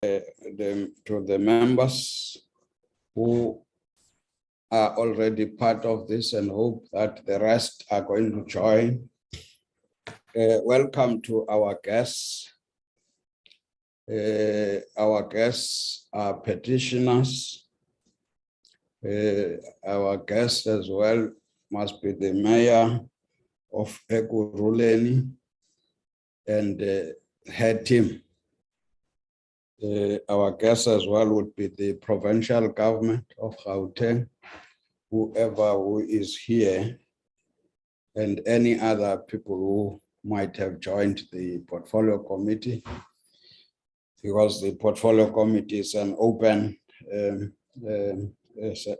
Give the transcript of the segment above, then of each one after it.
to the members who are already part of this and hope that the rest are going to join. Welcome to our guests. Our guests are petitioners. Our guest as well must be the mayor of Ekurhuleni and her team. Our guest as well would be the provincial government of Gauteng, whoever who is here, and any other people who might have joined the portfolio committee, because the portfolio committee is an open,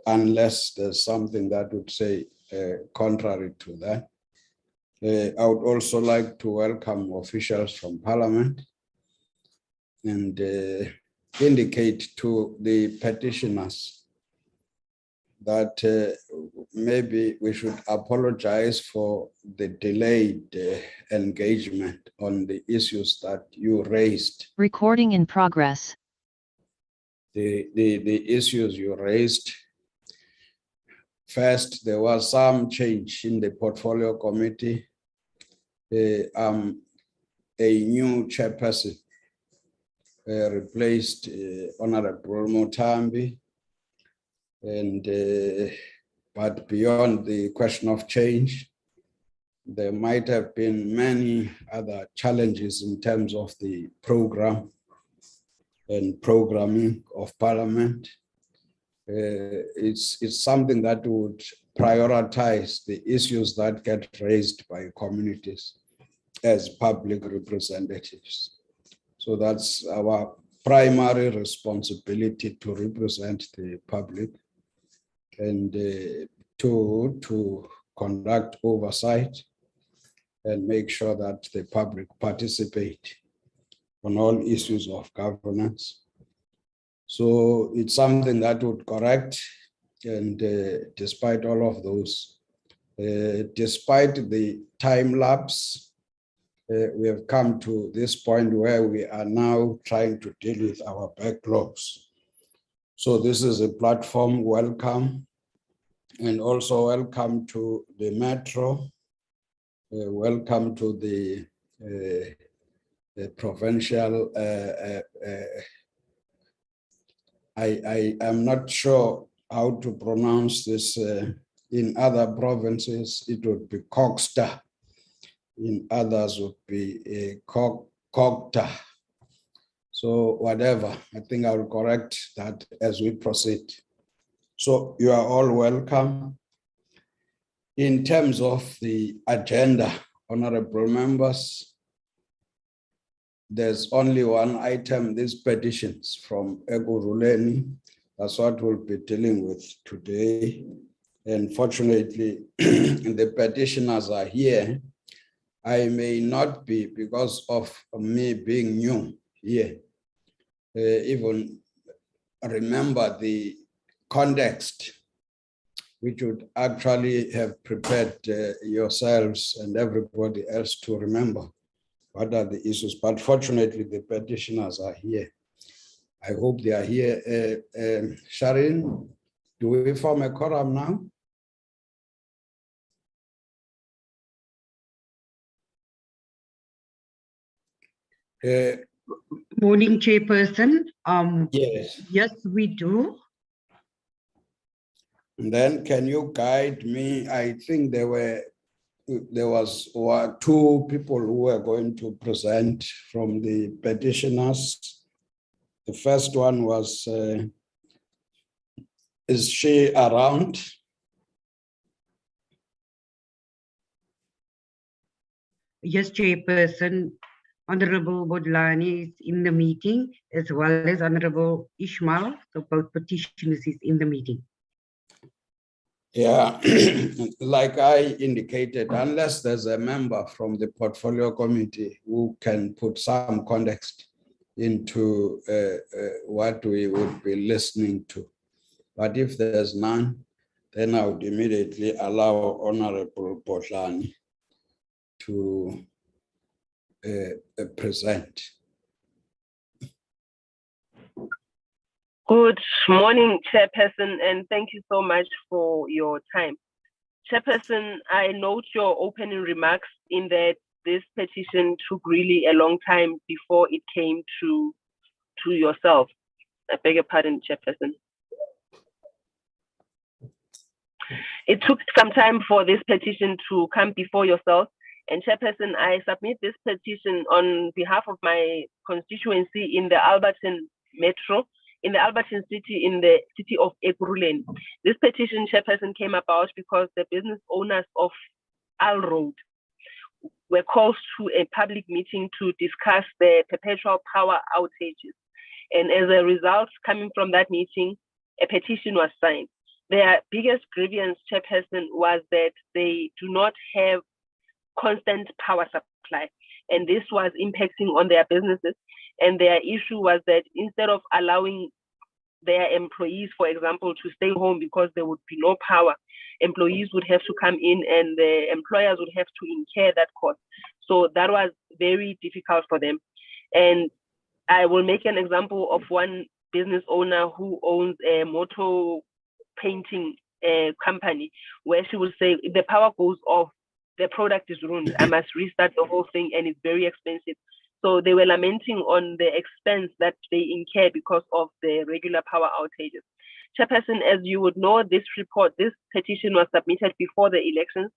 unless there's something that would say contrary to that. I would also like to welcome officials from Parliament and indicate to the petitioners that maybe we should apologize for the delayed engagement on the issues that you raised. Recording in progress. The issues you raised. First, there was some change in the portfolio committee. A new chairperson replaced Honorable Mutambi, and but beyond the question of change, there might have been many other challenges in terms of the program and programming of Parliament. It's something that would prioritize the issues that get raised by communities as public representatives. So that's our primary responsibility, to represent the public and to conduct oversight and make sure that the public participate on all issues of governance. So it's something that would correct, and despite all of those, despite the time lapse, we have come to this point where we are now trying to deal with our backlogs. So this is a platform. Welcome, and also welcome to the Metro. Welcome to the Provincial. I am not sure how to pronounce this. In other provinces, it would be Coxta. In others would be a Cogta. So whatever, I think I will correct that as we proceed. So you are all welcome. In terms of the agenda, honorable members, there's only one item, these petitions from Ekurhuleni. That's what we'll be dealing with today. And fortunately, the petitioners are here. I may not be, because of me being new here, even remember the context, which would actually have prepared yourselves and everybody else to remember what are the issues. But fortunately, the petitioners are here. I hope they are here. Sharon, do we form a quorum now? Morning, Chairperson. Yes. Yes, we do. And then can you guide me? I think there was two people who were going to present from the petitioners. The first one was, is she around? Yes, Chairperson. Honorable Bodlani is in the meeting, as well as Honorable Ismail. So both petitioners is in the meeting. Yeah, like I indicated, unless there's a member from the portfolio committee who can put some context into what we would be listening to. But if there's none, then I would immediately allow Honorable Bodlani to present. Good morning, Chairperson, and thank you so much for your time. Chairperson, I note your opening remarks in that this petition took really a long time before it came to yourself. I beg your pardon, Chairperson. It took some time for this petition to come before yourself. And Chairperson, I submit this petition on behalf of my constituency in the Alberton Metro, in the Alberton City, in the City of Ekurhuleni. This petition, Chairperson, came about because the business owners of Alrode were called to a public meeting to discuss the perpetual power outages. And as a result, coming from that meeting, a petition was signed. Their biggest grievance, Chairperson, was that they do not have constant power supply. And this was impacting on their businesses. And their issue was that instead of allowing their employees, for example, to stay home because there would be no power, employees would have to come in and the employers would have to incur that cost. So that was very difficult for them. And I will make an example of one business owner who owns a motor painting company, where she would say, if the power goes off, the product is ruined. I must restart the whole thing and it's very expensive. So they were lamenting on the expense that they incur because of the regular power outages. Chairperson, as you would know, this petition was submitted before the elections,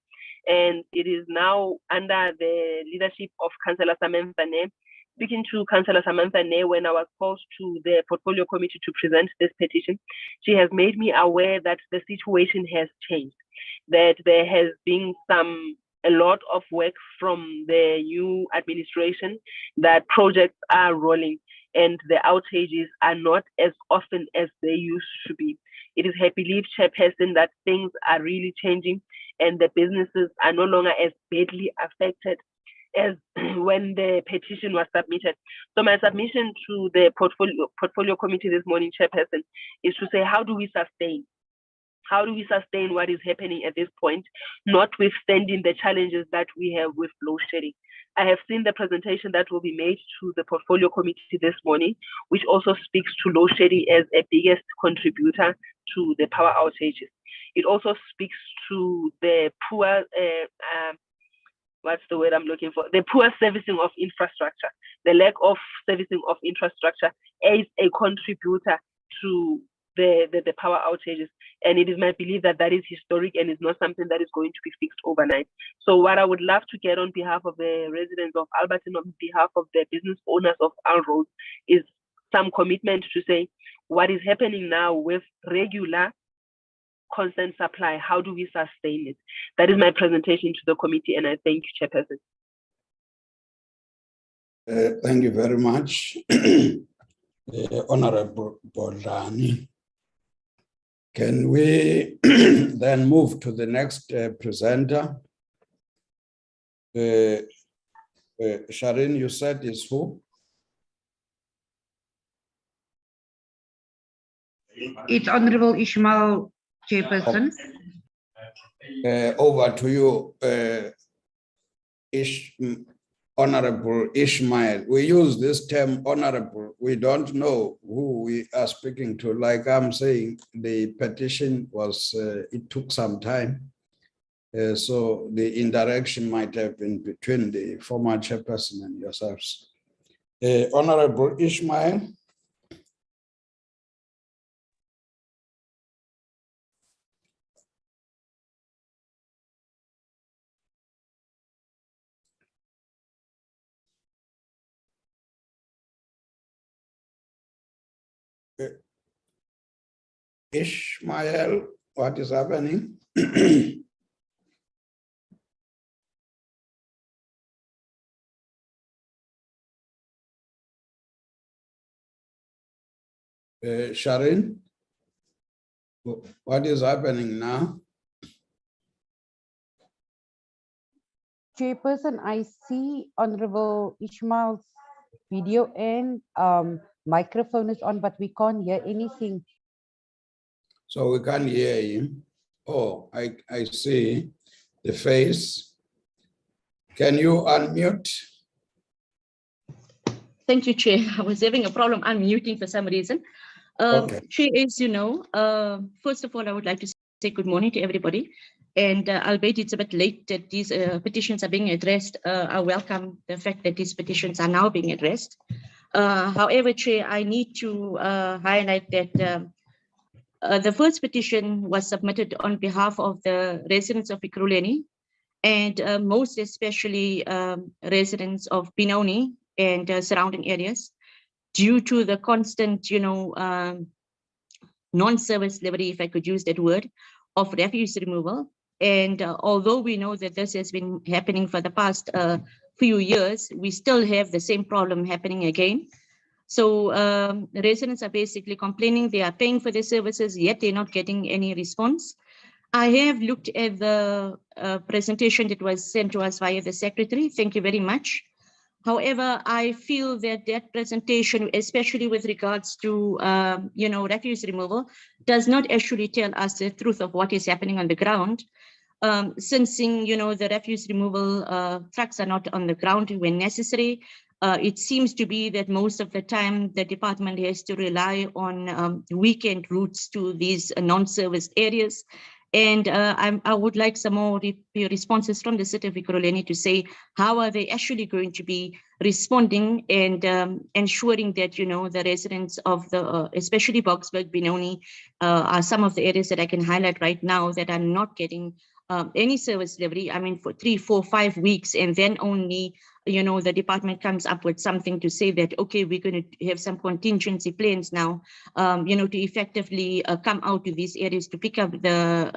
and it is now under the leadership of Councillor Samantha Ne. Speaking to Councillor Samantha Ne, when I was called to the portfolio committee to present this petition, she has made me aware that the situation has changed, that there has been a lot of work from the new administration, that projects are rolling and the outages are not as often as they used to be. It is her belief, Chairperson, that things are really changing and the businesses are no longer as badly affected as when the petition was submitted. So my submission to the portfolio committee this morning, Chairperson, is to say, how do we sustain? How do we sustain what is happening at this point, notwithstanding the challenges that we have with load shedding? I have seen the presentation that will be made to the portfolio committee this morning, which also speaks to load shedding as a biggest contributor to the power outages. It also speaks to the poor, what's the word I'm looking for? The poor servicing of infrastructure, the lack of servicing of infrastructure as a contributor to the power outages. And it is my belief that that is historic and is not something that is going to be fixed overnight. So what I would love to get on behalf of the residents of Alberton, on behalf of the business owners of Alrode, is some commitment to say what is happening now with regular constant supply. How do we sustain it? That is my presentation to the committee, and I thank you, Chairperson. Thank you very much, Honorable Bodlani. Can we then move to the next presenter? Sharon, you said is who? It's Honorable Ismail, Chairperson. Over to you, Honorable Ismail. We use this term honorable. We don't know who we are speaking to. Like I'm saying, the petition was, it took some time. So the interaction might have been between the former chairperson and yourselves. Honorable Ismail. Ismail, what is happening? Sharon, what is happening now? Chairperson, I see Honorable Ismail's video and microphone is on, but we can't hear anything. So we can't hear him. Oh, I see the face. Can you unmute? Thank you, Chair. I was having a problem unmuting for some reason. Okay. Chair, as you know, first of all, I would like to say good morning to everybody. And albeit it's a bit late that these petitions are being addressed, I welcome the fact that these petitions are now being addressed. However, Chair, I need to highlight that the first petition was submitted on behalf of the residents of Ekurhuleni, and most especially residents of Benoni and surrounding areas, due to the constant, non-service delivery, if I could use that word, of refuse removal. And although we know that this has been happening for the past few years, we still have the same problem happening again. So the residents are basically complaining they are paying for their services, yet they're not getting any response. I have looked at the presentation that was sent to us via the secretary. Thank you very much. However, I feel that that presentation, especially with regards to, refuse removal, does not actually tell us the truth of what is happening on the ground. Since, the refuse removal trucks are not on the ground when necessary, it seems to be that most of the time the department has to rely on weekend routes to these non-serviced areas. And I would like some more responses from the City of Ekurhuleni to say how are they actually going to be responding and ensuring that, the residents of the, especially Boksburg, Benoni, are some of the areas that I can highlight right now that are not getting any service delivery, I mean, for 3, 4, 5 weeks, and then only, the department comes up with something to say that, okay, we're going to have some contingency plans now, to effectively come out to these areas to pick up the,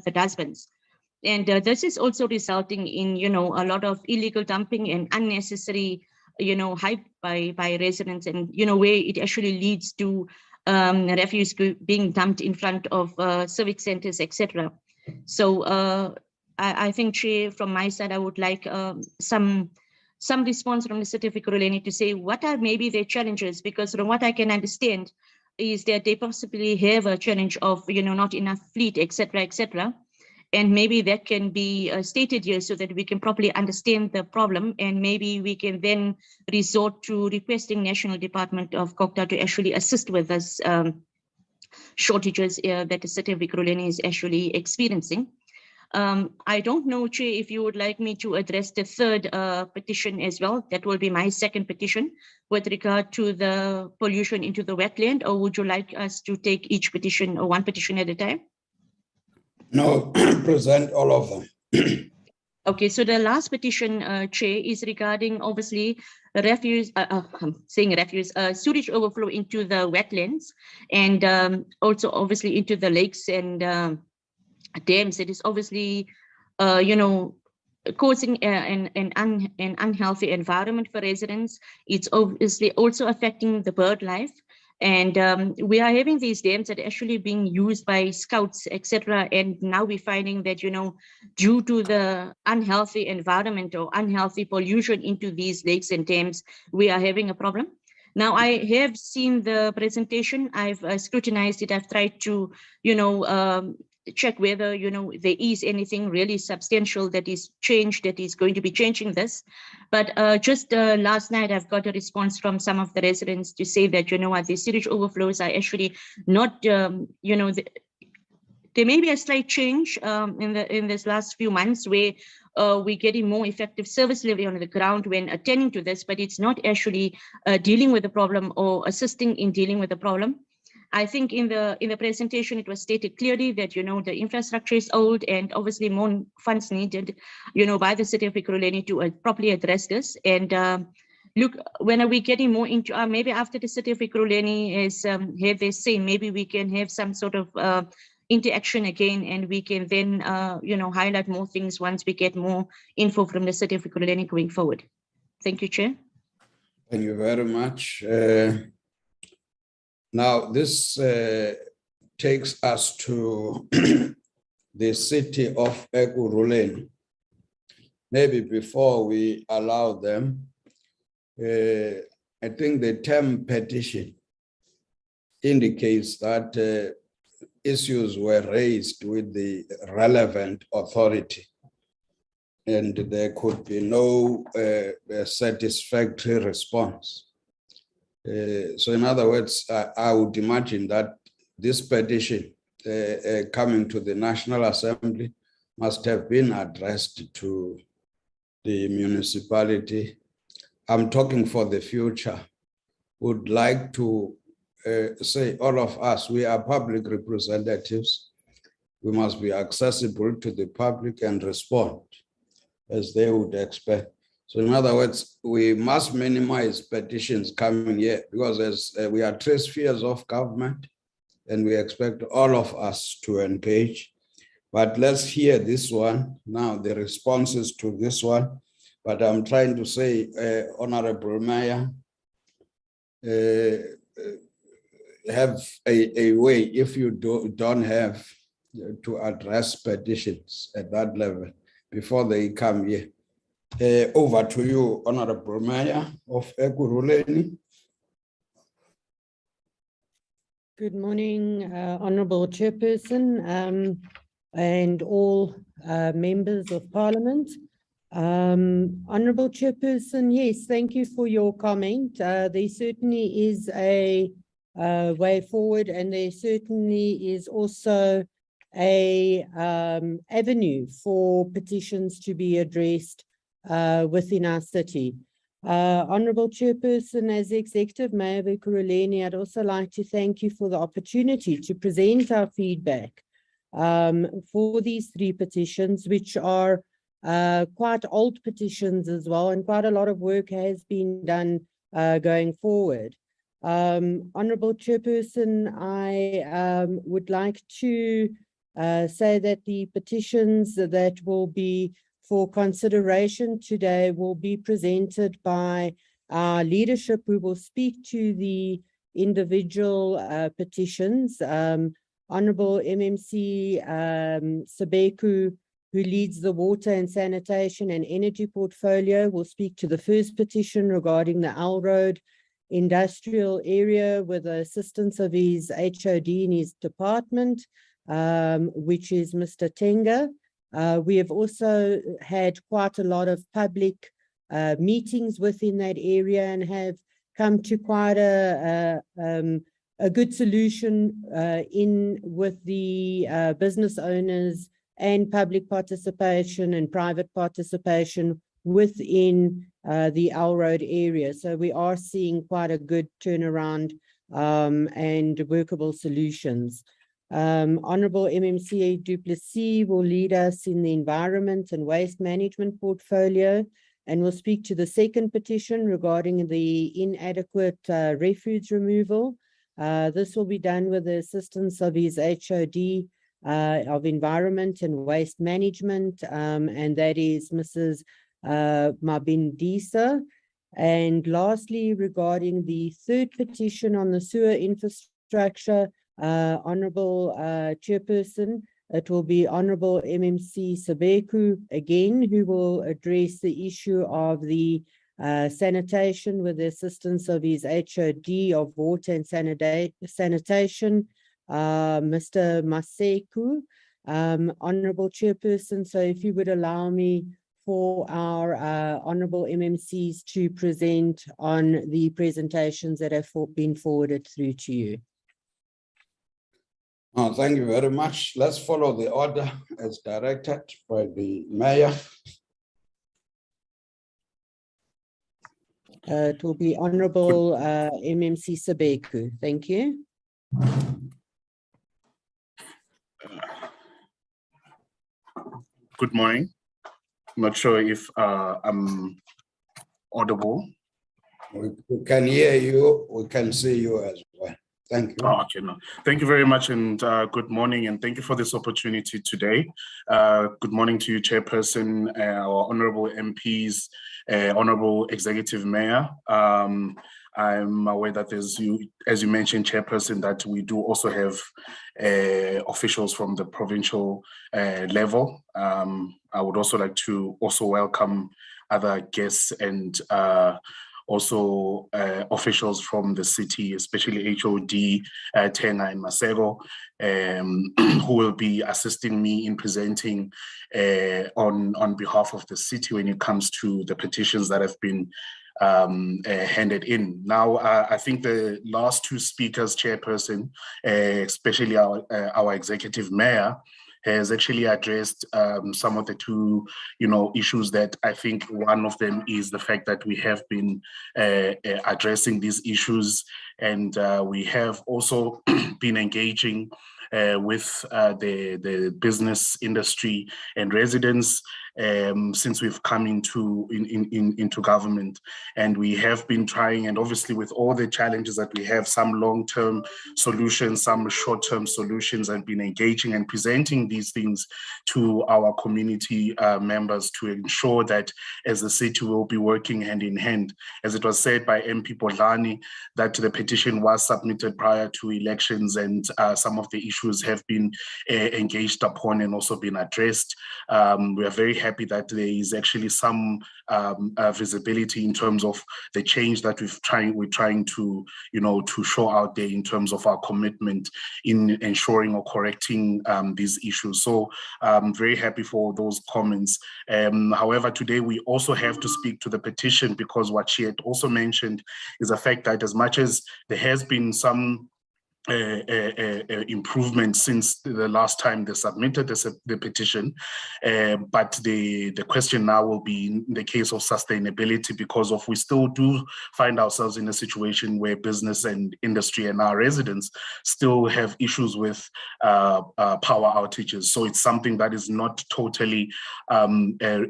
the dustbins. And this is also resulting in, a lot of illegal dumping and unnecessary, hype by residents, and, where it actually leads to refuse being dumped in front of civic centers, etc. So I think, Chair, from my side, I would like some response from the City of Ekurhuleni to say what are maybe their challenges, because from what I can understand is that they possibly have a challenge of, not enough fleet, etc., etc. And maybe that can be stated here so that we can properly understand the problem, and maybe we can then resort to requesting National Department of COCTA to actually assist with this shortages that the City of Ekurhuleni is actually experiencing. I don't know, Chair, if you would like me to address the third petition as well. That will be my second petition with regard to the pollution into the wetland, or would you like us to take each petition or one petition at a time? No, present all of them. Okay, so the last petition, Chair, is regarding obviously refuse, I'm saying refuse, sewage overflow into the wetlands, and also obviously into the lakes and dams. It is obviously, causing an unhealthy environment for residents. It's obviously also affecting the bird life. And we are having these dams that are actually being used by scouts, etc. And now we're finding that, due to the unhealthy environment or unhealthy pollution into these lakes and dams, we are having a problem. Now, I have seen the presentation. I've scrutinized it. I've tried to, check whether, there is anything really substantial that is changed, that is going to be changing this. But just last night, I've got a response from some of the residents to say that, the sewage overflows are actually not, there may be a slight change in this last few months where we're getting more effective service delivery on the ground when attending to this, but it's not actually dealing with the problem or assisting in dealing with the problem. I think in the presentation, it was stated clearly that, the infrastructure is old and obviously more funds needed, by the City of Ekurhuleni to properly address this. And look, when are we getting more into, maybe after the City of Ekurhuleni has had their say, maybe we can have some sort of interaction again, and we can then, highlight more things once we get more info from the City of Ekurhuleni going forward. Thank you, Chair. Thank you very much. Now, this takes us to the City of Ekurhuleni. Maybe before we allow them, I think the term petition indicates that issues were raised with the relevant authority, and there could be no satisfactory response. So in other words, I would imagine that this petition coming to the National Assembly must have been addressed to the municipality. I'm talking for the future. Would like to say all of us, we are public representatives. We must be accessible to the public and respond as they would expect. So in other words, we must minimize petitions coming here because as we are 3 spheres of government and we expect all of us to engage. But let's hear this one now, the responses to this one. But I'm trying to say, Honorable Mayor, have a way, if you don't have to address petitions at that level before they come here. Over to you, Honorable Mayor of Ekurhuleni. Good morning, Honorable Chairperson and all members of Parliament. Honorable Chairperson, yes, thank you for your comment. There certainly is a way forward, and there certainly is also a avenue for petitions to be addressed within our city. Honorable Chairperson, as Executive Mayor of Ekurhuleni, I'd also like to thank you for the opportunity to present our feedback for these 3 petitions, which are quite old petitions as well, and quite a lot of work has been done going forward. Honorable Chairperson, I would like to say that the petitions that will be for consideration today will be presented by our leadership, who will speak to the individual petitions. Honorable MMC Sabeku, who leads the water and sanitation and energy portfolio, will speak to the first petition regarding the Alrode Industrial area with the assistance of his HOD in his department, which is Mr. Tenga. We have also had quite a lot of public meetings within that area and have come to quite a good solution with the business owners and public participation and private participation within the Alrode area. So we are seeing quite a good turnaround and workable solutions. Honorable MMC Duplessis will lead us in the environment and waste management portfolio and will speak to the second petition regarding the inadequate refuse removal. This will be done with the assistance of his HOD of environment and waste management, and that is Mrs. Mabindisa. And lastly, regarding the third petition on the sewer infrastructure, Honorable Chairperson, it will be Honorable MMC Sabeku again, who will address the issue of the sanitation with the assistance of his HOD of water and sanitation, Mr. Maseku. Honorable Chairperson, so if you would allow me for our Honorable MMCs to present on the presentations that have been forwarded through to you. Oh, thank you very much. Let's follow the order as directed by the Mayor. It will be Honorable MMC Sabeku. Thank you. Good morning. I'm not sure if I'm audible. We can hear you, we can see you as well. Thank you. Oh, okay, no. Thank you very much, and good morning, and thank you for this opportunity today. Good morning to you, Chairperson, our honorable MPs, honorable Executive Mayor. I'm aware that as you mentioned, Chairperson, that we do also have officials from the provincial level. I would also like to welcome other guests and also officials from the city, especially HOD, Tenga and Masego, who will be assisting me in presenting on behalf of the city when it comes to the petitions that have been handed in. Now, I think the last two speakers, Chairperson, especially our executive mayor, has actually addressed some of the two, issues that I think one of them is the fact that we have been addressing these issues, and we have also been engaging with the business industry and residents since we've come into government, and we have been trying, and obviously with all the challenges that we have, some long-term solutions, some short-term solutions, and been engaging and presenting these things to our community members to ensure that as the city will be working hand in hand. As it was said by MP Bodlani, that the petition was submitted prior to elections, and some of the issues have been engaged upon and also been addressed. We are very happy that there is actually some visibility in terms of the change that we're trying to, to show out there in terms of our commitment in ensuring or correcting these issues. So I'm very happy for those comments. However, today we also have to speak to the petition, because what she had also mentioned is the fact that as much as there has been some improvement since the last time they submitted the petition, but the question now will be in the case of sustainability, because we still do find ourselves in a situation where business and industry and our residents still have issues with power outages. So it's something that is not totally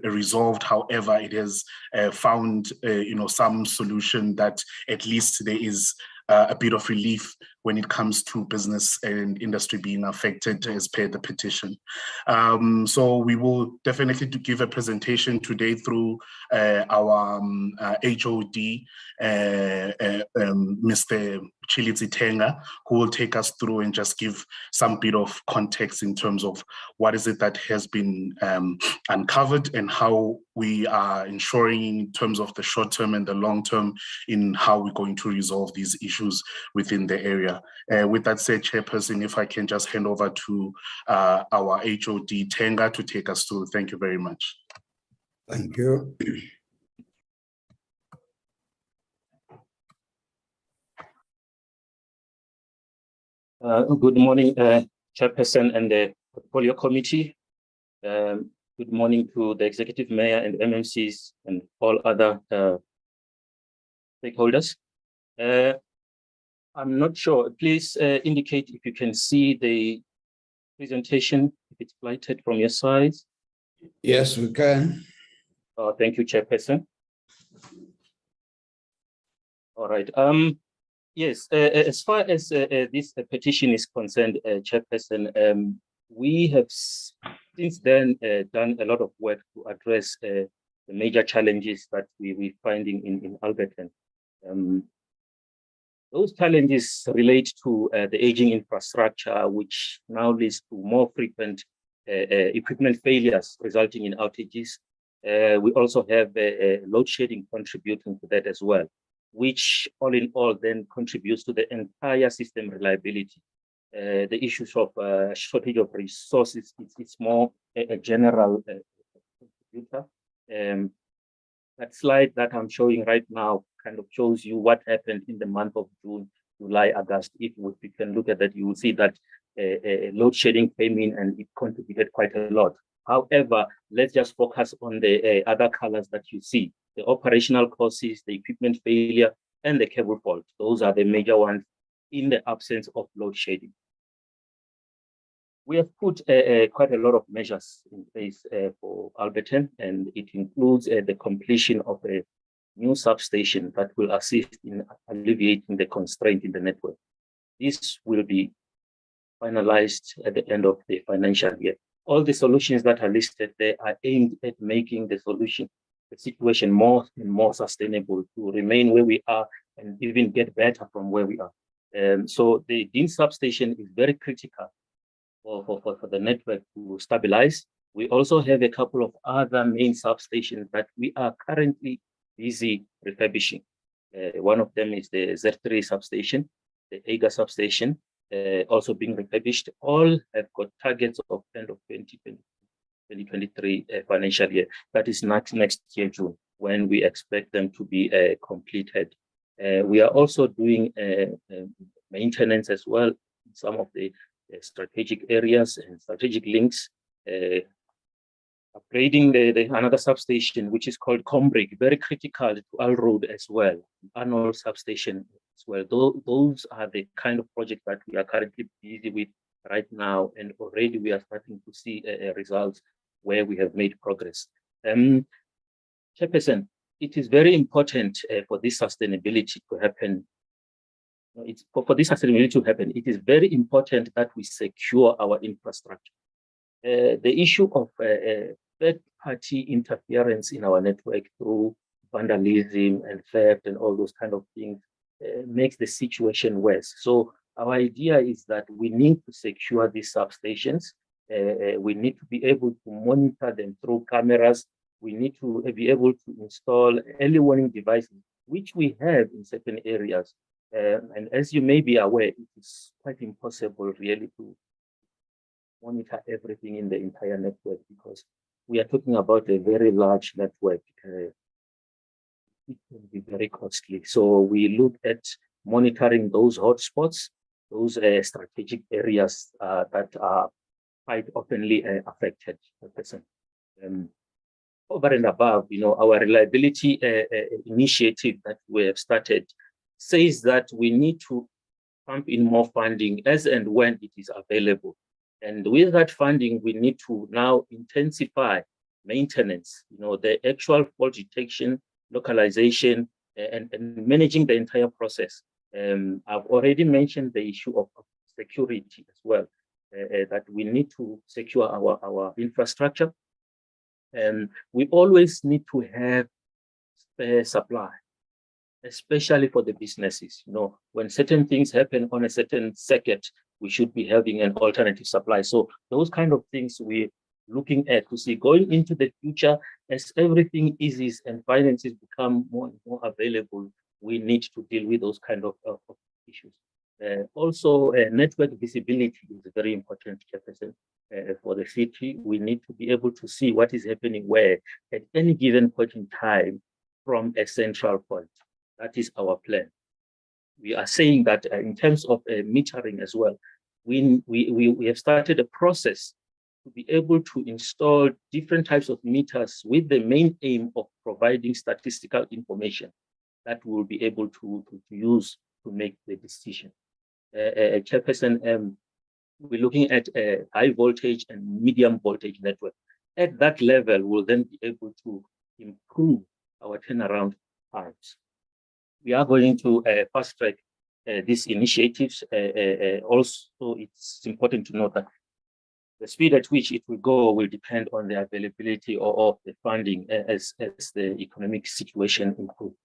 resolved. However, it has found some solution that at least there is a bit of relief when it comes to business and industry being affected as per the petition. So we will definitely give a presentation today through our HOD, Mr. Chilitsi Tenga, who will take us through and just give some bit of context in terms of what is it that has been uncovered and how we are ensuring in terms of the short term and the long term in how we're going to resolve these issues within the area. With that said, Chairperson, if I can just hand over to our HOD Tenga to take us through. Thank you very much. Thank you. Good morning, Chairperson and the Portfolio Committee. Good morning to the Executive Mayor and MMCs and all other stakeholders. I'm not sure, please indicate if you can see the presentation, if it's lighted from your side. Yes, we can. Thank you, Chairperson. All right. Yes, as far as this petition is concerned, Chairperson, we have since then done a lot of work to address the major challenges that we're finding in Alberton. Those challenges relate to the aging infrastructure, which now leads to more frequent equipment failures resulting in outages. We also have load shedding contributing to that as well, which all in all then contributes to the entire system reliability. The issues of shortage of resources, it's more a general contributor. That slide that I'm showing right now kind of shows you what happened in the month of June, July, August. If we can look at that, you will see that load shedding came in and it contributed quite a lot. However, let's just focus on the other colors that you see. The operational causes, the equipment failure, and the cable fault. Those are the major ones in the absence of load shedding. We have put quite a lot of measures in place for Alberton, and it includes the completion of a new substation that will assist in alleviating the constraint in the network. This will be finalized at the end of the financial year. All the solutions that are listed there are aimed at making the situation more and more sustainable to remain where we are and even get better from where we are. So the Dean substation is very critical for the network to stabilize. We also have a couple of other main substations that we are currently busy refurbishing. One of them is the Z3 substation, the AGA substation, also being refurbished. All have got targets of end of 2023 financial year. That is next year, June. when we expect them to be completed. We are also doing maintenance as well in some of the strategic areas and strategic links, upgrading another substation, which is called Combrick, very critical to Alrode as well, Arnold substation as well. Those are the kind of projects that we are currently busy with right now, and already we are starting to see results where we have made progress. Chairperson, it is very important for this sustainability to happen. For this sustainability to happen, it is very important that we secure our infrastructure. The issue of third-party interference in our network through vandalism and theft and all those kind of things makes the situation worse. So our idea is that we need to secure these substations. We need to be able to monitor them through cameras. We need to be able to install early warning devices, which we have in certain areas. And as you may be aware, it is quite impossible really to monitor everything in the entire network because we are talking about a very large network. It can be very costly. So we look at monitoring those hotspots, those strategic areas that are quite oftenly affected. Over and above, our reliability initiative that we have started says that we need to pump in more funding as and when it is available. And with that funding, we need to now intensify maintenance, the actual fault detection, localization, and managing the entire process. I've already mentioned the issue of security as well, that we need to secure our infrastructure. And we always need to have spare supply, especially for the businesses. When certain things happen on a certain circuit, we should be having an alternative supply. So those kind of things we're looking at to see going into the future as everything eases and finances become more and more available, we need to deal with those kind of issues. Also, network visibility is very important, Chairperson. For the city, we need to be able to see what is happening where at any given point in time from a central point. That is our plan. We are saying that in terms of metering as well, we have started a process to be able to install different types of meters with the main aim of providing statistical information that we'll be able to use to make the decision. Chairperson, we're looking at a high voltage and medium voltage network. At that level, we'll then be able to improve our turnaround times. We are going to fast track these initiatives. Also, it's important to note that the speed at which it will go will depend on the availability of the funding as the economic situation improves,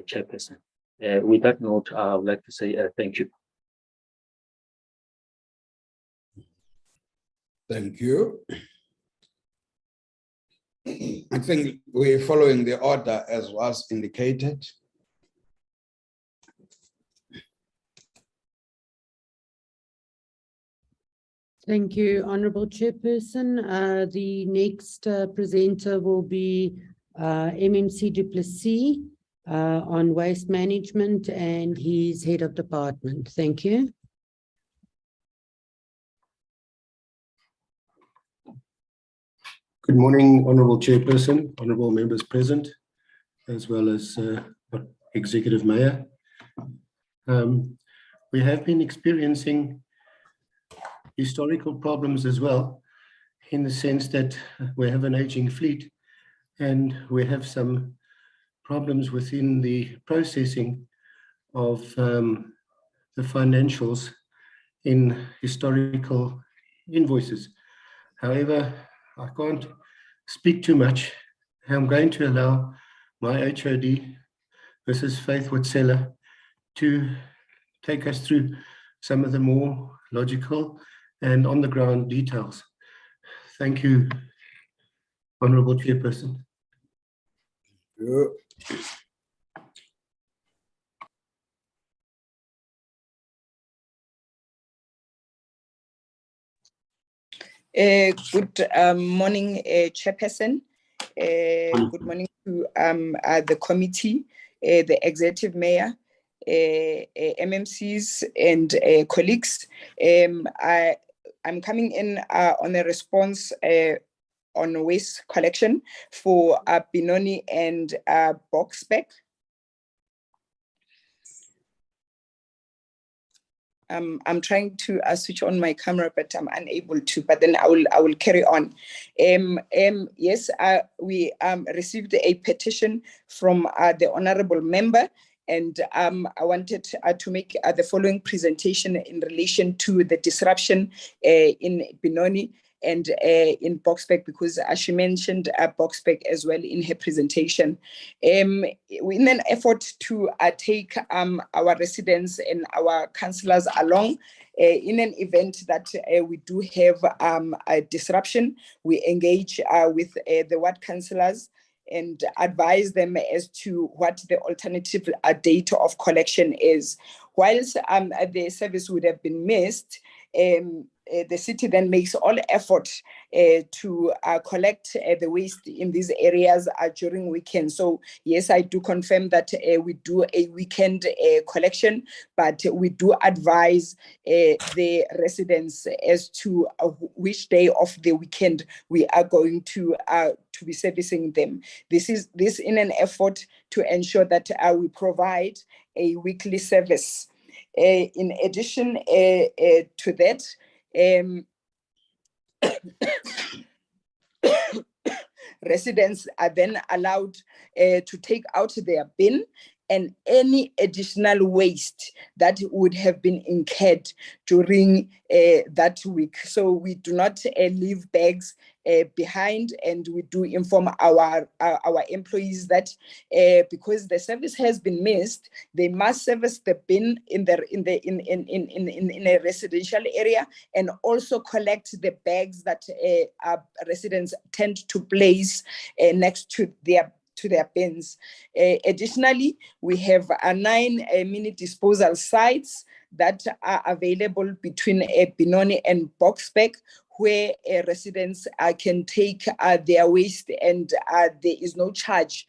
Chairperson. With that note, I would like to say thank you. Thank you. I think we're following the order as was indicated. Thank you, Honourable Chairperson. The next presenter will be MMC du Plessis on waste management, and he's head of department. Thank you. Good morning, Honourable Chairperson, Honourable members present, as well as Executive Mayor. We have been experiencing historical problems as well, in the sense that we have an aging fleet and we have some problems within the processing of the financials in historical invoices. However, I can't speak too much. I'm going to allow my HOD, Mrs. Faith Witsela, to take us through some of the more logical and on-the-ground details. Thank you, Honourable Chairperson. Good morning, Chairperson, Good morning to the committee, the executive mayor, MMCs and colleagues. I'm coming in on a response on waste collection for Benoni and Boxbeck. I'm trying to switch on my camera, but I'm unable to. But then I will carry on. Yes, we received a petition from the honourable member, and I wanted to make the following presentation in relation to the disruption in Benoni and in Boxbeck, because she mentioned Boxbeck as well in her presentation. In an effort to take our residents and our councillors along, in an event that we do have a disruption, we engage with the ward councillors and advise them as to what the alternative date of collection is. Whilst the service would have been missed, the city then makes all effort to collect the waste in these areas during weekends. So yes, I do confirm that we do a weekend collection, but we do advise the residents as to which day of the weekend we are going to be servicing them. This in an effort to ensure that we provide a weekly service. In addition to that, residents are then allowed to take out their bin and any additional waste that would have been incurred during that week. So we do not leave bags behind, and we do inform our employees that because the service has been missed, they must service the bin in a residential area, and also collect the bags that residents tend to place next to their bins. Additionally, we have 9 mini disposal sites that are available between Benoni and Boxbeck, where residents can take their waste, and there is no charge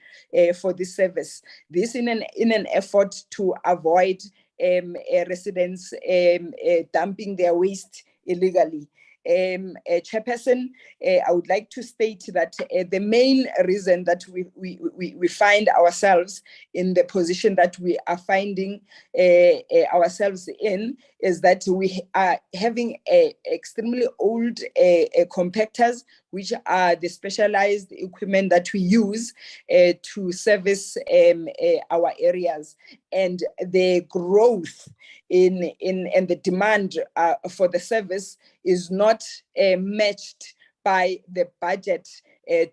for this service. This in an effort to avoid residents dumping their waste illegally. Chairperson, I would like to state that the main reason that we find ourselves in the position that we are finding ourselves in is that we are having extremely old compactors, which are the specialized equipment that we use to service our areas, and the growth in the demand for the service is not matched by the budget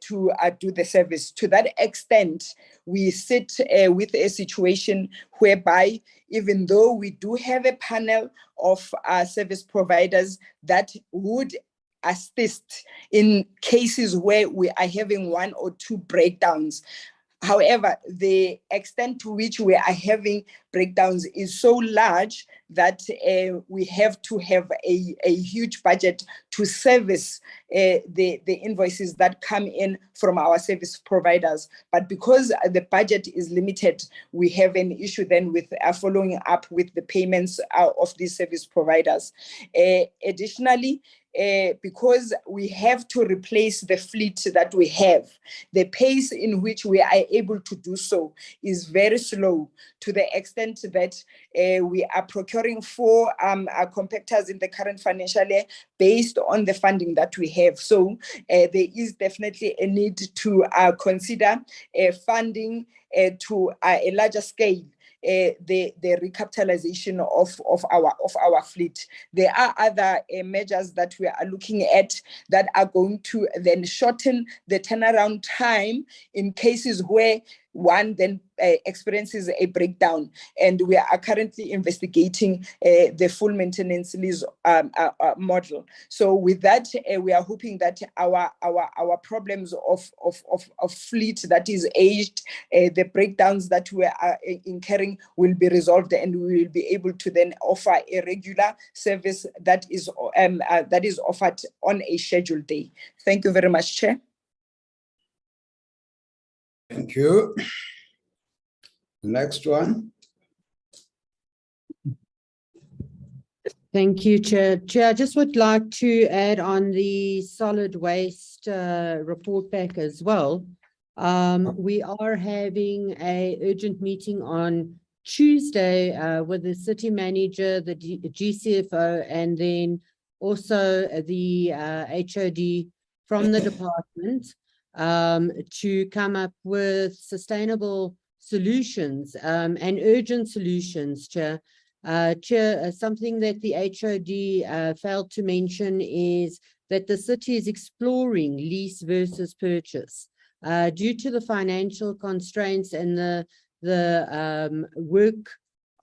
to do the service. To that extent, we sit with a situation whereby, even though we do have a panel of service providers that would assist in cases where we are having 1 or 2 breakdowns, however, the extent to which we are having breakdowns is so large that we have to have a huge budget to service the invoices that come in from our service providers. But because the budget is limited, we have an issue then with following up with the payments of these service providers. Additionally, because we have to replace the fleet that we have, the pace in which we are able to do so is very slow, to the extent that we are procuring 4 compactors in the current financial year based on the funding that we have. So there is definitely a need to consider funding to a larger scale the recapitalization of our fleet. There are other measures that we are looking at that are going to then shorten the turnaround time in cases where one then experiences a breakdown, and we are currently investigating the full maintenance lease model. So with that, we are hoping that our problems of fleet that is aged, the breakdowns that we are incurring will be resolved, and we will be able to then offer a regular service that is offered on a scheduled day. Thank you very much, Chair. Thank you. Next one. Thank you, Chair. Chair, I just would like to add on the solid waste report back as well. We are having an urgent meeting on Tuesday with the city manager, the GCFO, and then also the HOD from the department to come up with sustainable solutions and urgent solutions, Chair. Chair, something that the HOD failed to mention is that the city is exploring lease versus purchase. Due to the financial constraints and the work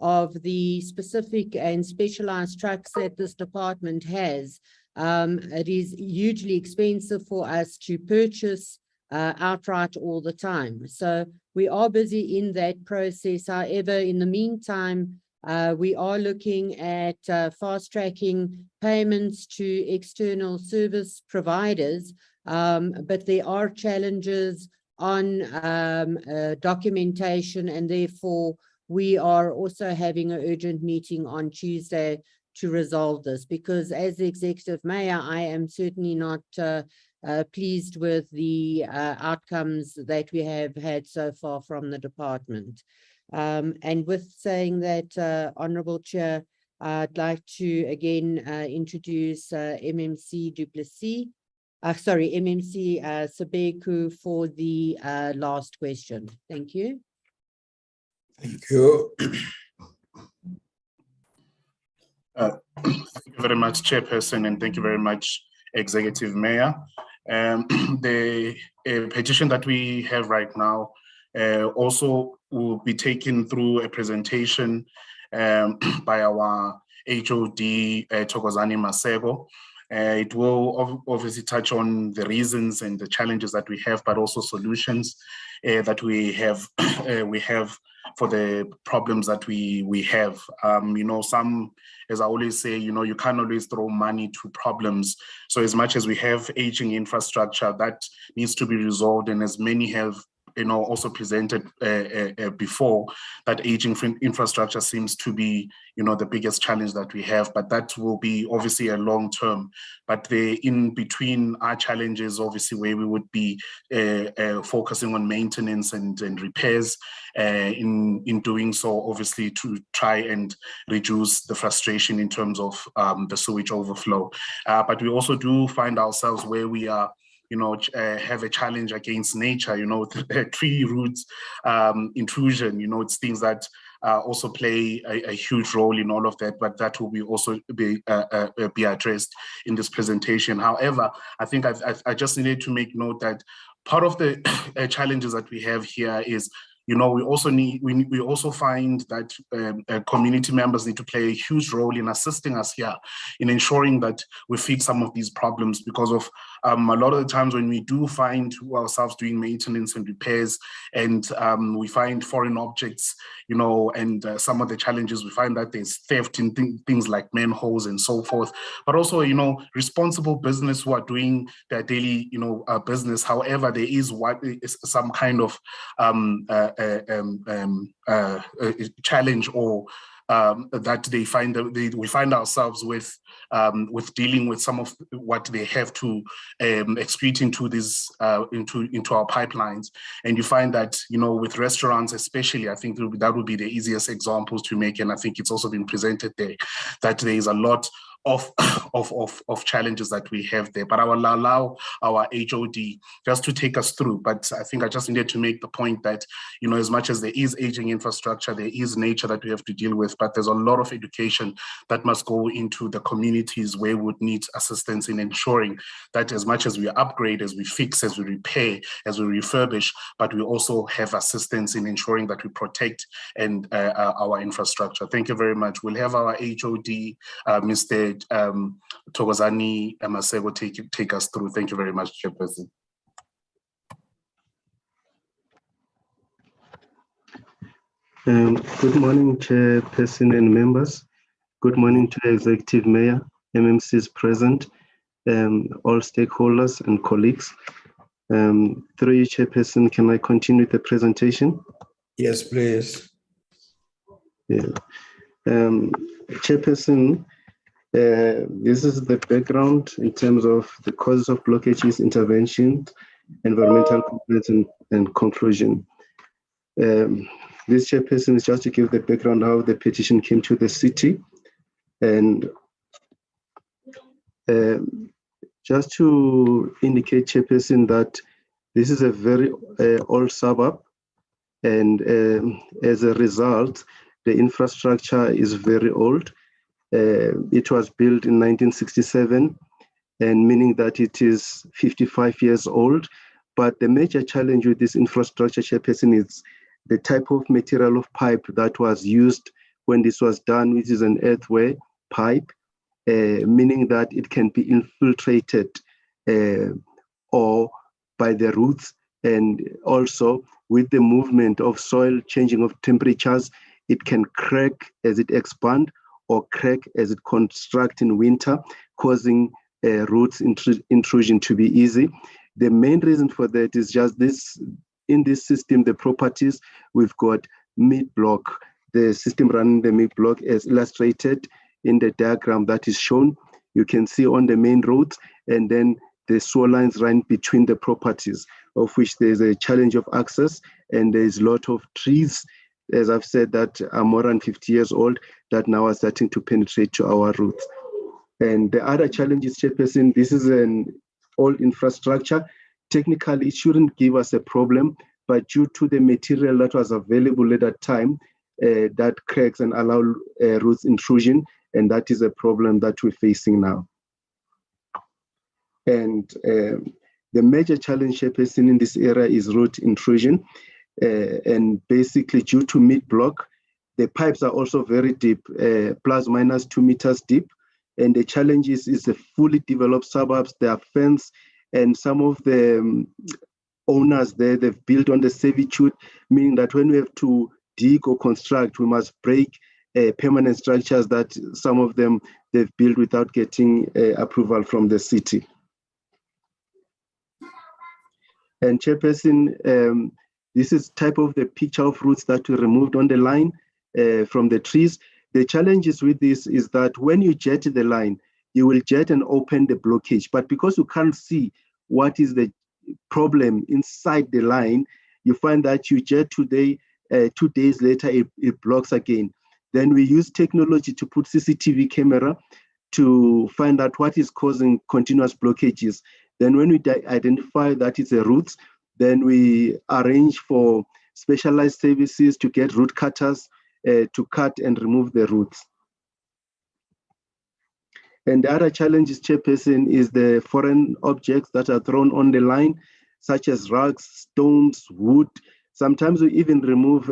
of the specific and specialized trucks that this department has, it is hugely expensive for us to purchase outright all the time. So we are busy in that process. However, in the meantime, we are looking at fast-tracking payments to external service providers, but there are challenges on documentation, and therefore we are also having an urgent meeting on Tuesday to resolve this, because as the Executive Mayor, I am certainly not pleased with the outcomes that we have had so far from the department. And with saying that, Honourable Chair, I'd like to again introduce MMC Duplessis, MMC Sabeku for the last question. Thank you. Thank you. Thank you very much, Chairperson, and thank you very much, Executive Mayor. The petition that we have right now also will be taken through a presentation by our HOD, Thokozani Masego. It will obviously touch on the reasons and the challenges that we have, but also solutions that we have for the problems that we have. You know, some, as I always say, you know, you can't always throw money to problems. So as much as we have aging infrastructure that needs to be resolved, and as many have, you know, also presented before, that aging infrastructure seems to be, you know, the biggest challenge that we have, but that will be obviously a long term. But the in between our challenges, obviously, where we would be focusing on maintenance and repairs, in doing so, obviously, to try and reduce the frustration in terms of the sewage overflow. But we also do find ourselves where we are, you know, have a challenge against nature, you know, tree roots, intrusion, you know, it's things that also play a huge role in all of that, but that will be also be addressed in this presentation. However, I think I just needed to make note that part of the challenges that we have here is, you know, we also find that community members need to play a huge role in assisting us here in ensuring that we fix some of these problems, because of a lot of the times when we do find ourselves doing maintenance and repairs, and we find foreign objects, you know, and some of the challenges, we find that there's theft in things like manholes and so forth, but also, you know, responsible business who are doing their daily, you know, business. However, there is some kind of challenge or that they find we find ourselves with dealing with some of what they have to excrete into this into our pipelines. And you find that, you know, with restaurants especially, I think that would be the easiest examples to make, and I think it's also been presented there, that there is a lot of challenges that we have there. But I will allow our HOD just to take us through. But I think I just needed to make the point that, you know, as much as there is aging infrastructure, there is nature that we have to deal with, but there's a lot of education that must go into the communities where we would need assistance in ensuring that as much as we upgrade, as we fix, as we repair, as we refurbish, but we also have assistance in ensuring that we protect and our infrastructure. Thank you very much. We'll have our HOD, Mr. Thokozani Masego, take us through. Thank you very much, Chairperson. Good morning, Chairperson and members. Good morning to the Executive Mayor, MMCs present, all stakeholders and colleagues. Through you, Chairperson, can I continue with the presentation? Yes, please. Yeah. Chairperson, this is the background in terms of the causes of blockages, intervention, environmental complaints, and conclusion. This, Chairperson, is just to give the background how the petition came to the city, and just to indicate, Chairperson, that this is a very old suburb, and as a result, the infrastructure is very old. It was built in 1967, and meaning that it is 55 years old. But the major challenge with this infrastructure, Chairperson, is the type of material of pipe that was used when this was done, which is an earthenware pipe, meaning that it can be infiltrated or by the roots, and also with the movement of soil, changing of temperatures, it can crack as it expands or crack as it contracts in winter, causing roots intrusion to be easy. The main reason for that is just this: in this system, the properties, we've got mid-block, the system running the mid-block as illustrated in the diagram that is shown. You can see on the main roads, and then the sewer lines run between the properties, of which there's a challenge of access, and there's a lot of trees, as I've said, that are more than 50 years old, that now are starting to penetrate to our routes. And the other challenge is, Chairperson, this is an old infrastructure. Technically, it shouldn't give us a problem, but due to the material that was available at that time, that cracks and allow roots intrusion, and that is a problem that we're facing now. And the major challenge, Chairperson, in this area is root intrusion. And basically, due to mid-block, the pipes are also very deep, plus minus 2 meters deep. And the challenge is the fully developed suburbs, they are fenced, and some of the owners there, they've built on the servitude, meaning that when we have to dig or construct, we must break permanent structures that some of them they've built without getting approval from the city. And Chairperson, this is type of the picture of roots that we removed on the line from the trees. The challenges with this is that when you jet the line, you will jet and open the blockage. But because you can't see what is the problem inside the line, you find that you jet today, 2 days later, it blocks again. Then we use technology to put CCTV camera to find out what is causing continuous blockages. Then when we identify that it's a roots, then we arrange for specialized services to get root cutters to cut and remove the roots. And the other challenge, Chairperson, is the foreign objects that are thrown on the line, such as rugs, stones, wood. Sometimes we even remove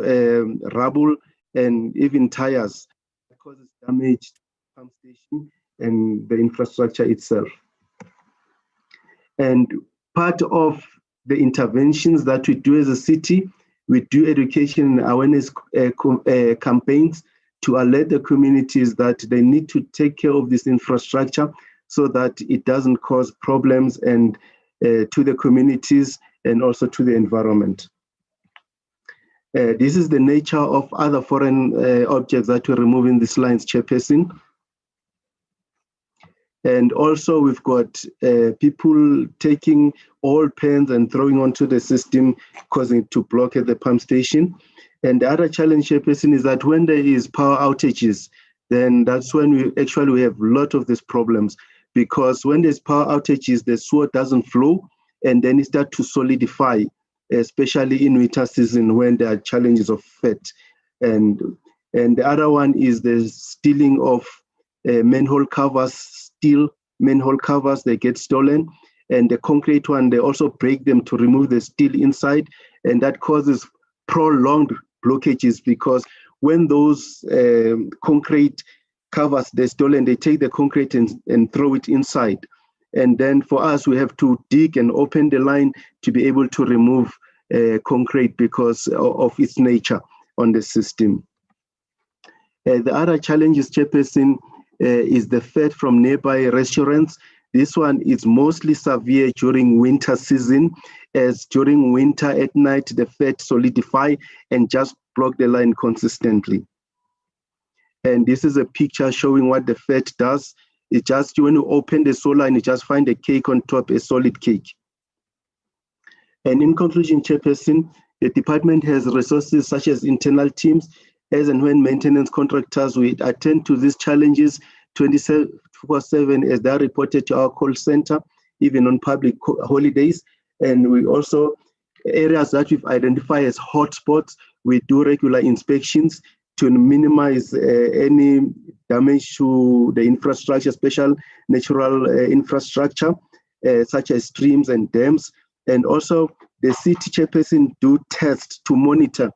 rubble and even tires that causes damage to the pump station and the infrastructure itself. And part of the interventions that we do as a city, we do education and awareness campaigns to alert the communities that they need to take care of this infrastructure so that it doesn't cause problems and to the communities and also to the environment. This is the nature of other foreign objects that we remove in these lines, Chairperson. And also we've got people taking old pens and throwing onto the system, causing it to block at the pump station. And the other challenge, Chairperson, is that when there is power outages, then that's when we have a lot of these problems, because when there's power outages, the sewer doesn't flow, and then it starts to solidify, especially in winter season when there are challenges of fat. And the other one is the stealing of manhole covers, steel manhole covers, they get stolen. And the concrete one, they also break them to remove the steel inside, and that causes prolonged blockages, because when those concrete covers, they're stolen, they take the concrete and throw it inside. And then for us, we have to dig and open the line to be able to remove concrete because of its nature on the system. The other challenge, Chairperson, is the fat from nearby restaurants. This one is mostly severe during winter season, as during winter at night, the fat solidify and just block the line consistently. And this is a picture showing what the fat does. It just, when you open the solar line, you just find a cake on top, a solid cake. And in conclusion, Chairperson, the department has resources such as internal teams, as and when maintenance contractors will attend to these challenges 24/7 as they are reported to our call center, even on public holidays. And we also, areas that we've identified as hotspots, we do regular inspections to minimize any damage to the infrastructure, special natural infrastructure, such as streams and dams. And also the city chairperson do tests to monitor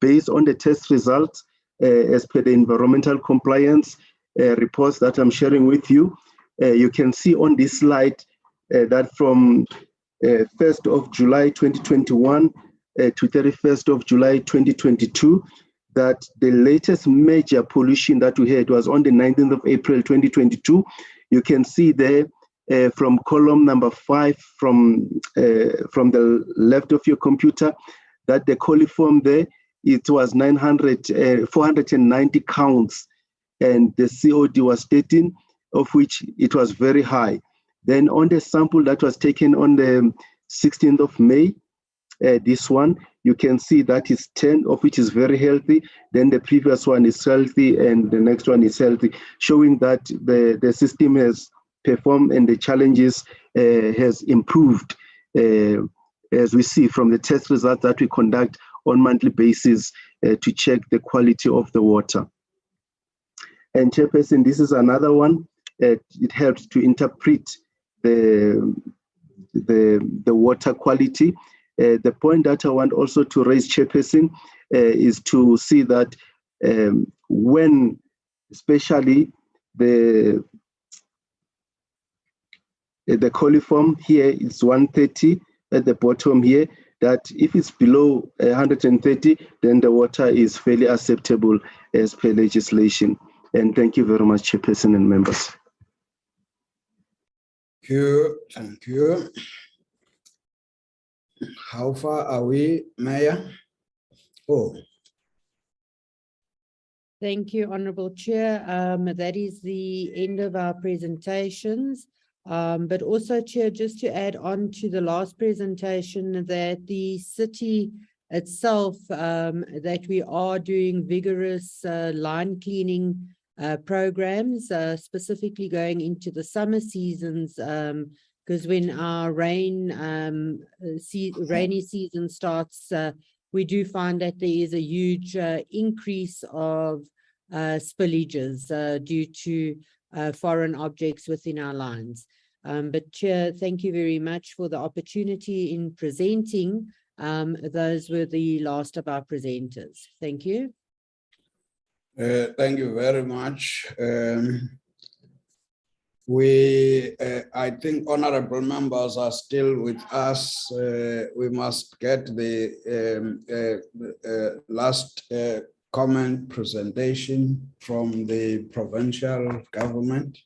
based on the test results as per the environmental compliance reports that I'm sharing with you. You can see on this slide that from 1st of July 2021 to 31st of July 2022, that the latest major pollution that we had was on the 19th of April 2022. You can see there from column number 5 from the left of your computer that the coliform there, it was 490 counts, and the COD was 13, of which it was very high. Then on the sample that was taken on the 16th of May, this one, you can see that is 10, of which is very healthy. Then the previous one is healthy, and the next one is healthy, showing that the system has performed and the challenges has improved, as we see from the test results that we conduct on monthly basis to check the quality of the water. And Chairperson, this is another one. It helps to interpret the water quality. The point that I want also to raise, Chairperson, is to see that when especially the coliform here is 130 at the bottom here, that if it's below 130, then the water is fairly acceptable as per legislation. And thank you very much, Chairperson and members. Thank you. Thank you. How far are we, Mayor? Oh. Thank you, Honourable Chair. That is the end of our presentations. But also, Chair, just to add on to the last presentation, that the city itself, that we are doing vigorous line cleaning programs, specifically going into the summer seasons, because when our rainy season starts, we do find that there is a huge increase of spillages due to foreign objects within our lines. But Chair, thank you very much for the opportunity in presenting. Those were the last of our presenters. Thank you. Thank you very much. I think honorable members are still with us. We must get the last comment presentation from the provincial government.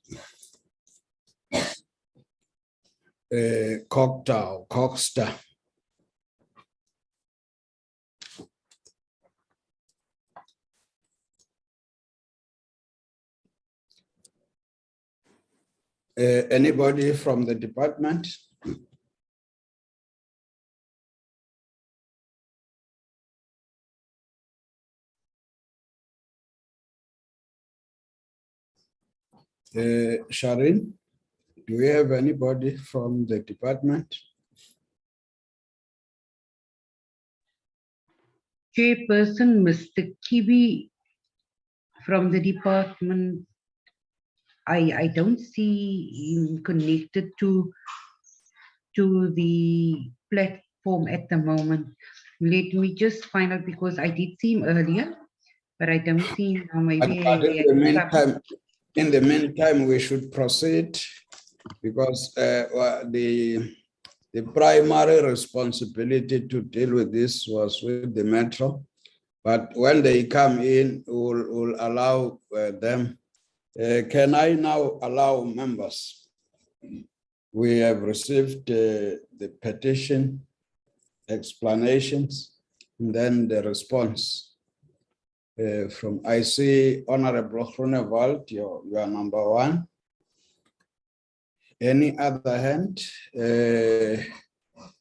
Coxter. Anybody from the department? Sharin, do we have anybody from the department? Chairperson, Mr. Kibi from the department, I don't see him connected to the platform at the moment. Let me just find out, because I did see him earlier, but I don't see him now. Maybe in the meantime, we should proceed, because the primary responsibility to deal with this was with the metro. But when they come in, we'll allow them. Can I now allow members We have received the petition explanations and then the response from IC Honorable Groenewald, you are number one. Any other hand?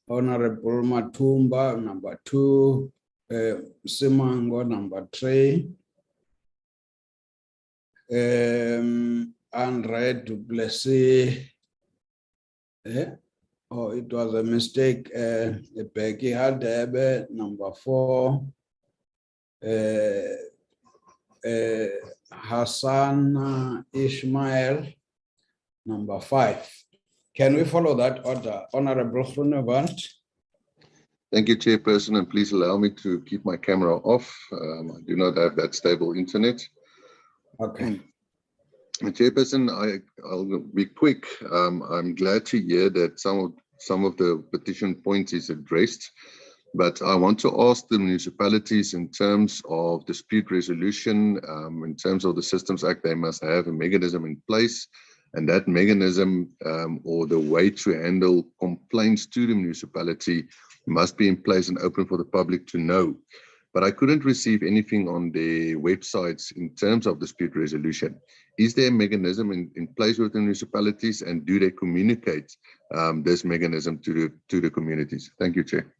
Honorable Matumba, number two. Simango, number three. Andre Duplessis. Oh, it was a mistake. Peggy Hadebe, number four. Hassan Ismail, number five. Can we follow that order? Honorable Groenewald. Thank you, Chairperson, and please allow me to keep my camera off. I do not have that stable internet. Okay. Chairperson, I'll be quick. I'm glad to hear that some of the petition points is addressed, but I want to ask the municipalities in terms of dispute resolution, in terms of the Systems Act, they must have a mechanism in place, and that mechanism or the way to handle complaints to the municipality must be in place and open for the public to know. But I couldn't receive anything on the websites in terms of dispute resolution. Is there a mechanism in place with the municipalities, and do they communicate this mechanism to the communities? Thank you, Chair.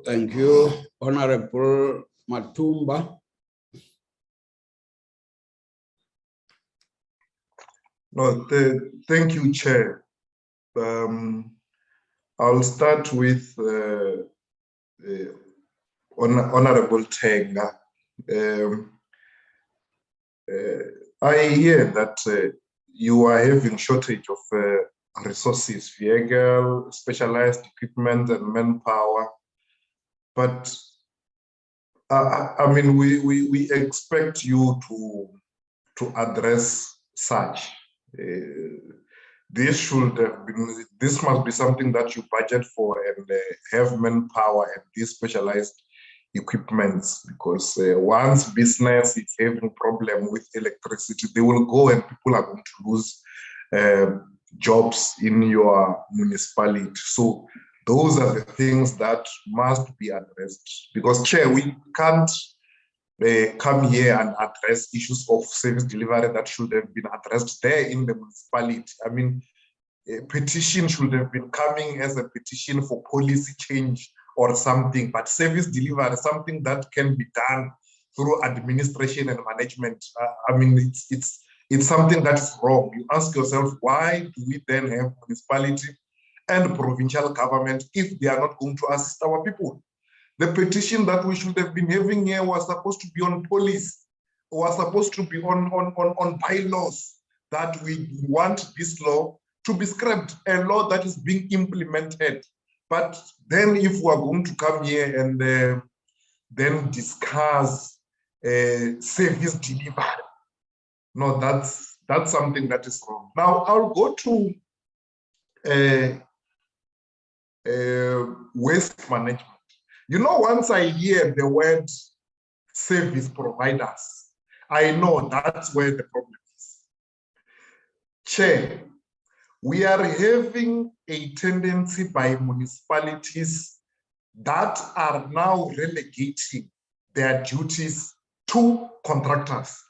Thank you, Honorable Matumba. No, thank you, Chair. I'll start with Honorable Tenga. I hear that you are having shortage of resources, vehicle, specialized equipment, and manpower. But I mean, we expect you to address such. This must be something that you budget for and have manpower and these specialized equipments, because once business is having problem with electricity, they will go and people are going to lose jobs in your municipality. So those are the things that must be addressed, because Chair, we can't come here and address issues of service delivery that should have been addressed there in the municipality. I mean, a petition should have been coming as a petition for policy change or something, but service delivery, something that can be done through administration and management. I mean, it's something that is wrong. You ask yourself, why do we then have municipality and provincial government if they are not going to assist our people? The petition that we should have been having here was supposed to be on police, was supposed to be on bylaws, that we want this law to be scrapped, a law that is being implemented. But then if we are going to come here and then discuss service delivery, no, that's something that is wrong. Now I'll go to waste management. You know, once I hear the word service providers, I know that's where the problem is. Chair, we are having a tendency by municipalities that are now relegating their duties to contractors.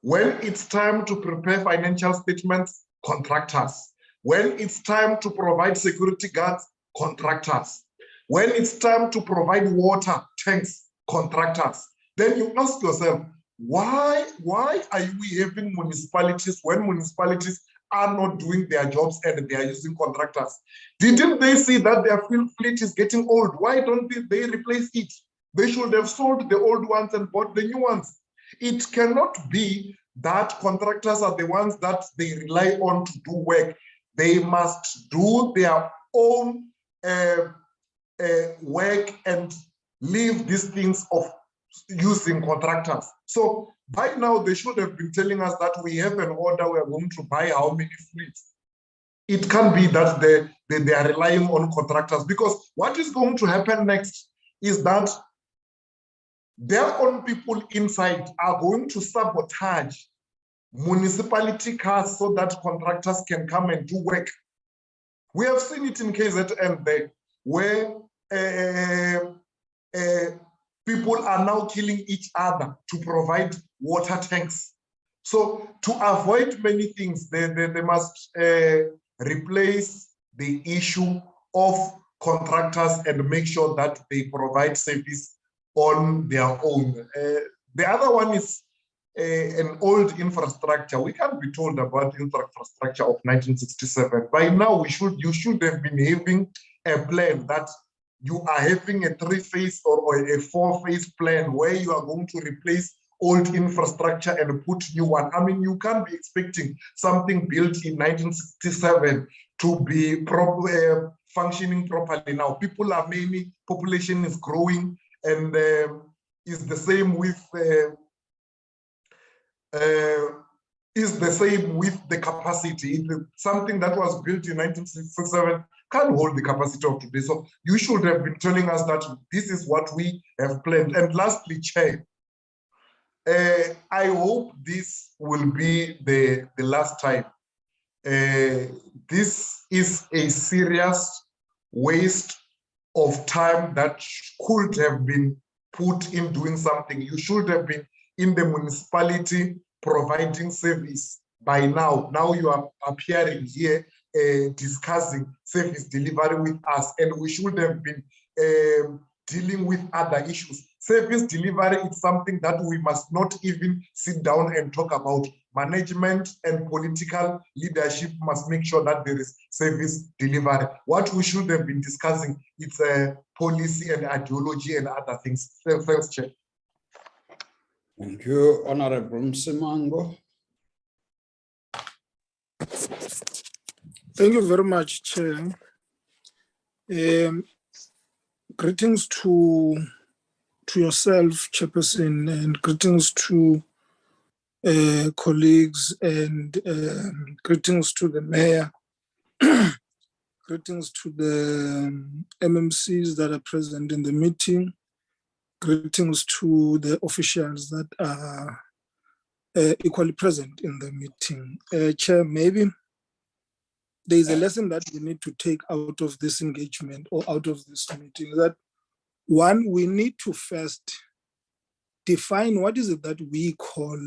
When it's time to prepare financial statements, contractors. When it's time to provide security guards, contractors. When it's time to provide water tanks, contractors. Then you ask yourself, why are we having municipalities when municipalities are not doing their jobs and they are using contractors? Didn't they see that their fleet is getting old? Why don't they replace it? They should have sold the old ones and bought the new ones. It cannot be that contractors are the ones that they rely on to do work. They must do their own work and leave these things of using contractors. So by now they should have been telling us that we have an order, we are going to buy how many fleets. It can't be that they are relying on contractors, because what is going to happen next is that their own people inside are going to sabotage municipality cars so that contractors can come and do work. We have seen it in KZN there, where people are now killing each other to provide water tanks. So to avoid many things, they must replace the issue of contractors and make sure that they provide service on their own. The other one is an old infrastructure. We can't be told about infrastructure of 1967. By now, you should have been having a plan that you are having a 3-phase or a 4-phase plan where you are going to replace old infrastructure and put new one. I mean, you can't be expecting something built in 1967 to be functioning properly now. People are many, population is growing, and is the same with the capacity. Something that was built in 1967 can't hold the capacity of today. So you should have been telling us that this is what we have planned. And lastly, Chair, I hope this will be the last time. This is a serious waste of time that could have been put in doing something. You should have been in the municipality providing service by now. Now you are appearing here discussing service delivery with us, and we should have been dealing with other issues. Service delivery is something that we must not even sit down and talk about. Management and political leadership must make sure that there is service delivery. What we should have been discussing is policy and ideology and other things. Thanks, Chair. Thank you, Honorable Msimango. Thank you very much, Chair. Greetings to yourself, Chairperson, and greetings to colleagues, and greetings to the Mayor, greetings to the MMCs that are present in the meeting, greetings to the officials that are equally present in the meeting. Chair, maybe there is a lesson that we need to take out of this engagement or out of this meeting, that one, we need to first define what is it that we call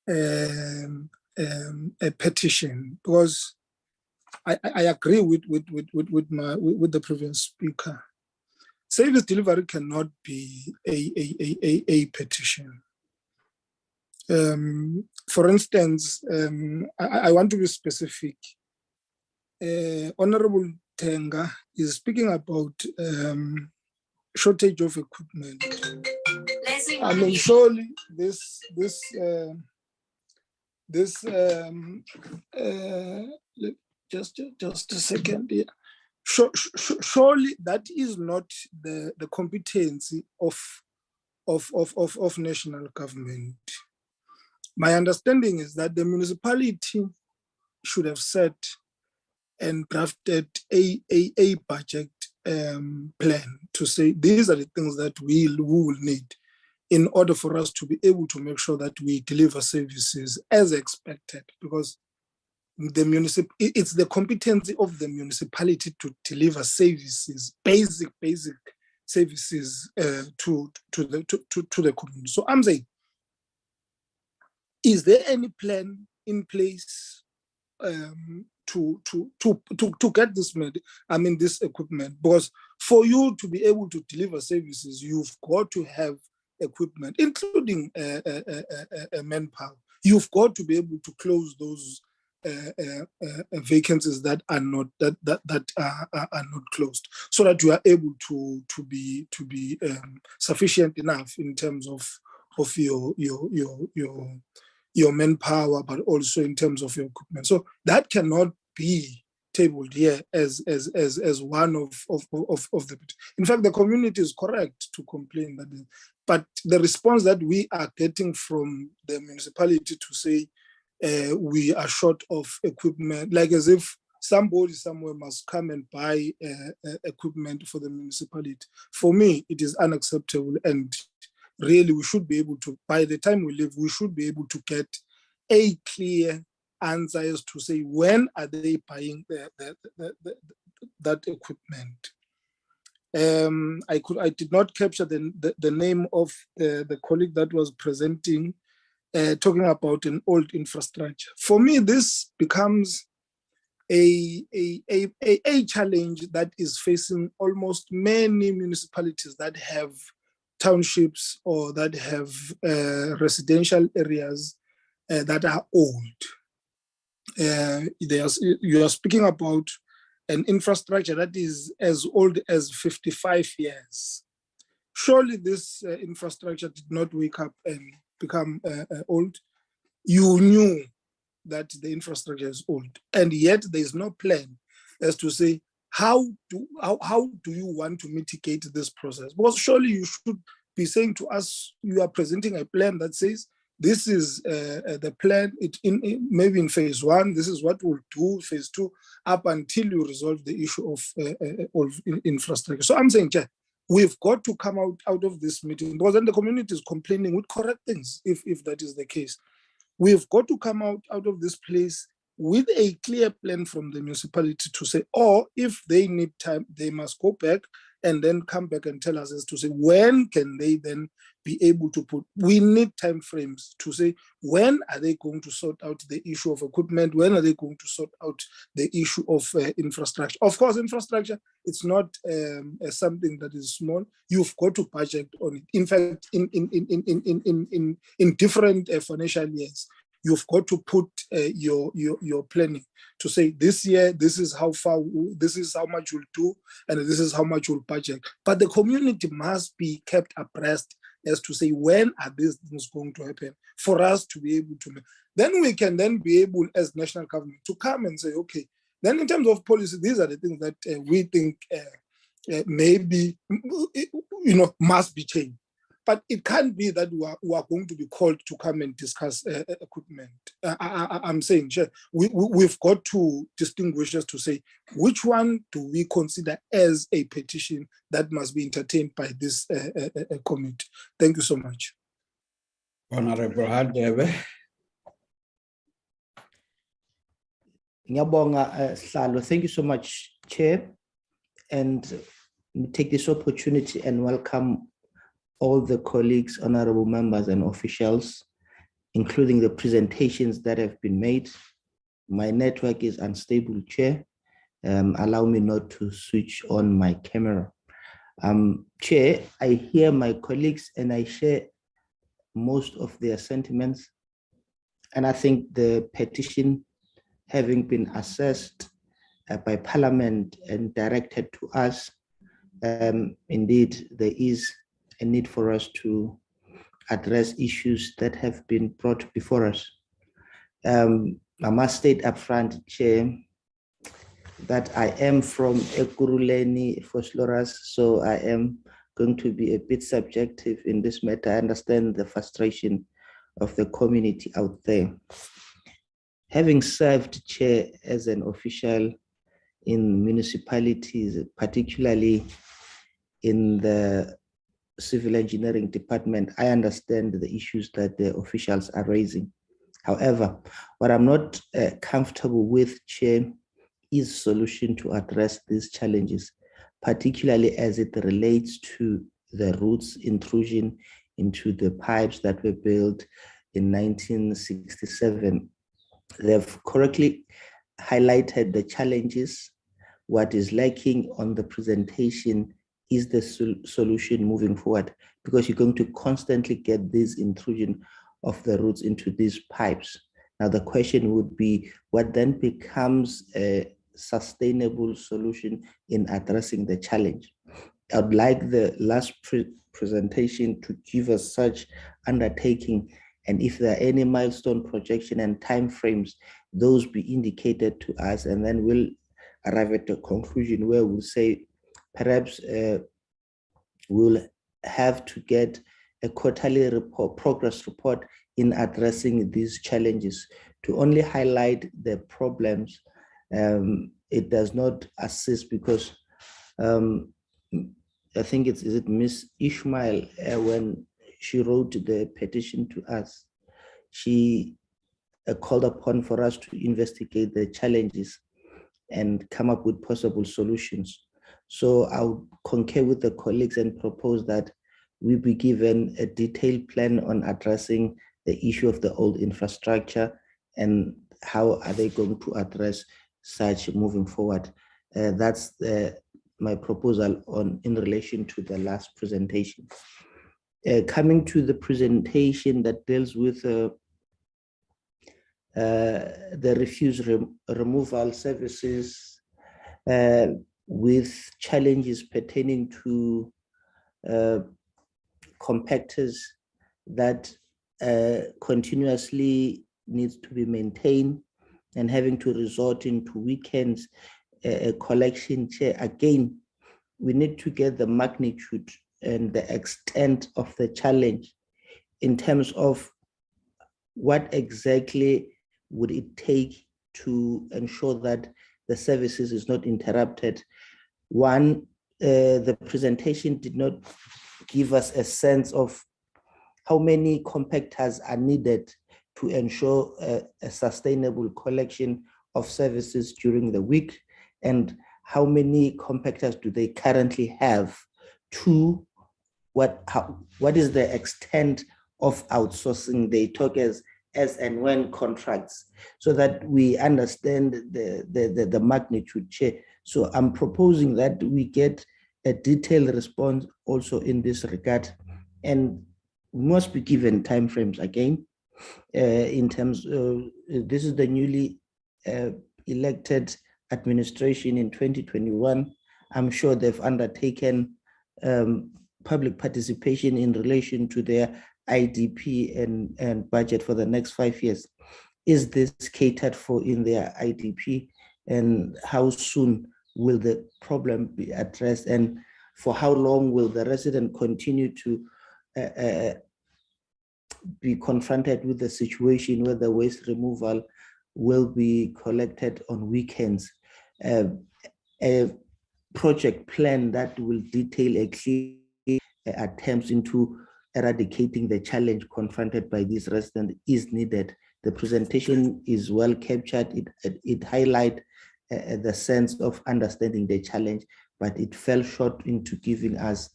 a petition, because I agree with the previous speaker. Service delivery cannot be a petition. For instance, I want to be specific. Honorable Tenga is speaking about shortage of equipment. I mean, surely just a second here. Surely that is not the competency of national government. My understanding is that the municipality should have set and drafted a budget plan to say these are the things that we will need in order for us to be able to make sure that we deliver services as expected, because it's the competency of the municipality to deliver services, basic services to the community. So I'm saying, is there any plan in place to get this equipment? Because for you to be able to deliver services, you've got to have equipment, including manpower. You've got to be able to close those vacancies that are not not closed, so that you are able to be sufficient enough in terms of your manpower, but also in terms of your equipment. So that cannot be tabled here as one of the. In fact, the community is correct to complain that, but the response that we are getting from the municipality to say we are short of equipment, like as if somebody somewhere must come and buy equipment for the municipality. For me, it is unacceptable, and really we should be able to, by the time we leave, we should be able to get a clear answer as to say when are they buying that equipment. I did not capture the name of the colleague that was presenting, talking about an old infrastructure. For me, this becomes a challenge that is facing almost many municipalities that have townships or that have residential areas that are old. You are speaking about an infrastructure that is as old as 55 years. Surely this infrastructure did not wake up and become old. You knew that the infrastructure is old, and yet there is no plan as to say how do you want to mitigate this process? Because surely you should be saying to us, you are presenting a plan that says this is the plan. Maybe in phase 1, this is what we'll do. Phase 2, up until you resolve the issue of infrastructure. So I'm saying, we've got to come out of this meeting, because then the community is complaining with correct things. If that is the case, we've got to come out of this place with a clear plan from the municipality to say, or if they need time, they must go back and then come back and tell us as to say, when can they then be able to put, we need time frames to say, when are they going to sort out the issue of equipment? When are they going to sort out the issue of infrastructure? Of course, infrastructure, it's not something that is small. You've got to budget on it. In fact, in different financial years, you've got to put your planning to say, this year, this is how much you'll do, and this is how much you'll budget. But the community must be kept abreast as to say, when are these things going to happen for us to be able to, then we can then be able as national government to come and say, okay, then in terms of policy, these are the things that we think maybe, must be changed. But it can't be that we are going to be called to come and discuss equipment. I'm saying, we've got to distinguish as to say, which one do we consider as a petition that must be entertained by this committee? Thank you so much. Honorable Hadebe. Ngiyabonga, Sihlalo. Thank you so much, Chair. And we take this opportunity and welcome all the colleagues, honorable members and officials, including the presentations that have been made. My network is unstable, Chair. Allow me not to switch on my camera. Chair, I hear my colleagues and I share most of their sentiments. And I think the petition, having been assessed by Parliament and directed to us, indeed, there is a need for us to address issues that have been brought before us. I must state up front, Chair, that I am from Ekurhuleni, Fosloras, so I am going to be a bit subjective in this matter. I understand the frustration of the community out there. Having served, Chair, as an official in municipalities, particularly in the civil engineering department, I understand the issues that the officials are raising. However, what I'm not comfortable with, Chair, is solution to address these challenges, particularly as it relates to the roots intrusion into the pipes that were built in 1967. They've correctly highlighted the challenges. What is lacking on the presentation is the solution moving forward, because you're going to constantly get this intrusion of the roots into these pipes. Now, the question would be, what then becomes a sustainable solution in addressing the challenge? I'd like the last presentation to give us such undertaking, and if there are any milestone projection and timeframes, those be indicated to us, and then we'll arrive at a conclusion where we'll say, perhaps we'll have to get a quarterly report, progress report in addressing these challenges. To only highlight the problems, it does not assist, because I think is it Miss Ismail, when she wrote the petition to us, she called upon for us to investigate the challenges and come up with possible solutions. So I'll concur with the colleagues and propose that we be given a detailed plan on addressing the issue of the old infrastructure and how are they going to address such moving forward. That's my proposal in relation to the last presentation. Coming to the presentation that deals with the refuse removal services with challenges pertaining to compactors that continuously needs to be maintained and having to resort into weekends collection chair. Again, we need to get the magnitude and the extent of the challenge in terms of what exactly would it take to ensure that the services is not interrupted. One, the presentation did not give us a sense of how many compactors are needed to ensure a sustainable collection of services during the week, and how many compactors do they currently have. Two, what is the extent of outsourcing? They talk as and when contracts, so that we understand the magnitude. So I'm proposing that we get a detailed response also in this regard, and we must be given timeframes again in terms of this is the newly elected administration in 2021. I'm sure they've undertaken public participation in relation to their IDP and budget for the next 5 years. Is this catered for in their IDP, and how soon will the problem be addressed, and for how long will the resident continue to be confronted with the situation where the waste removal will be collected on weekends? A project plan that will detail a clear attempts into eradicating the challenge confronted by these residents is needed. The presentation is well captured. It highlights the sense of understanding the challenge, but it fell short into giving us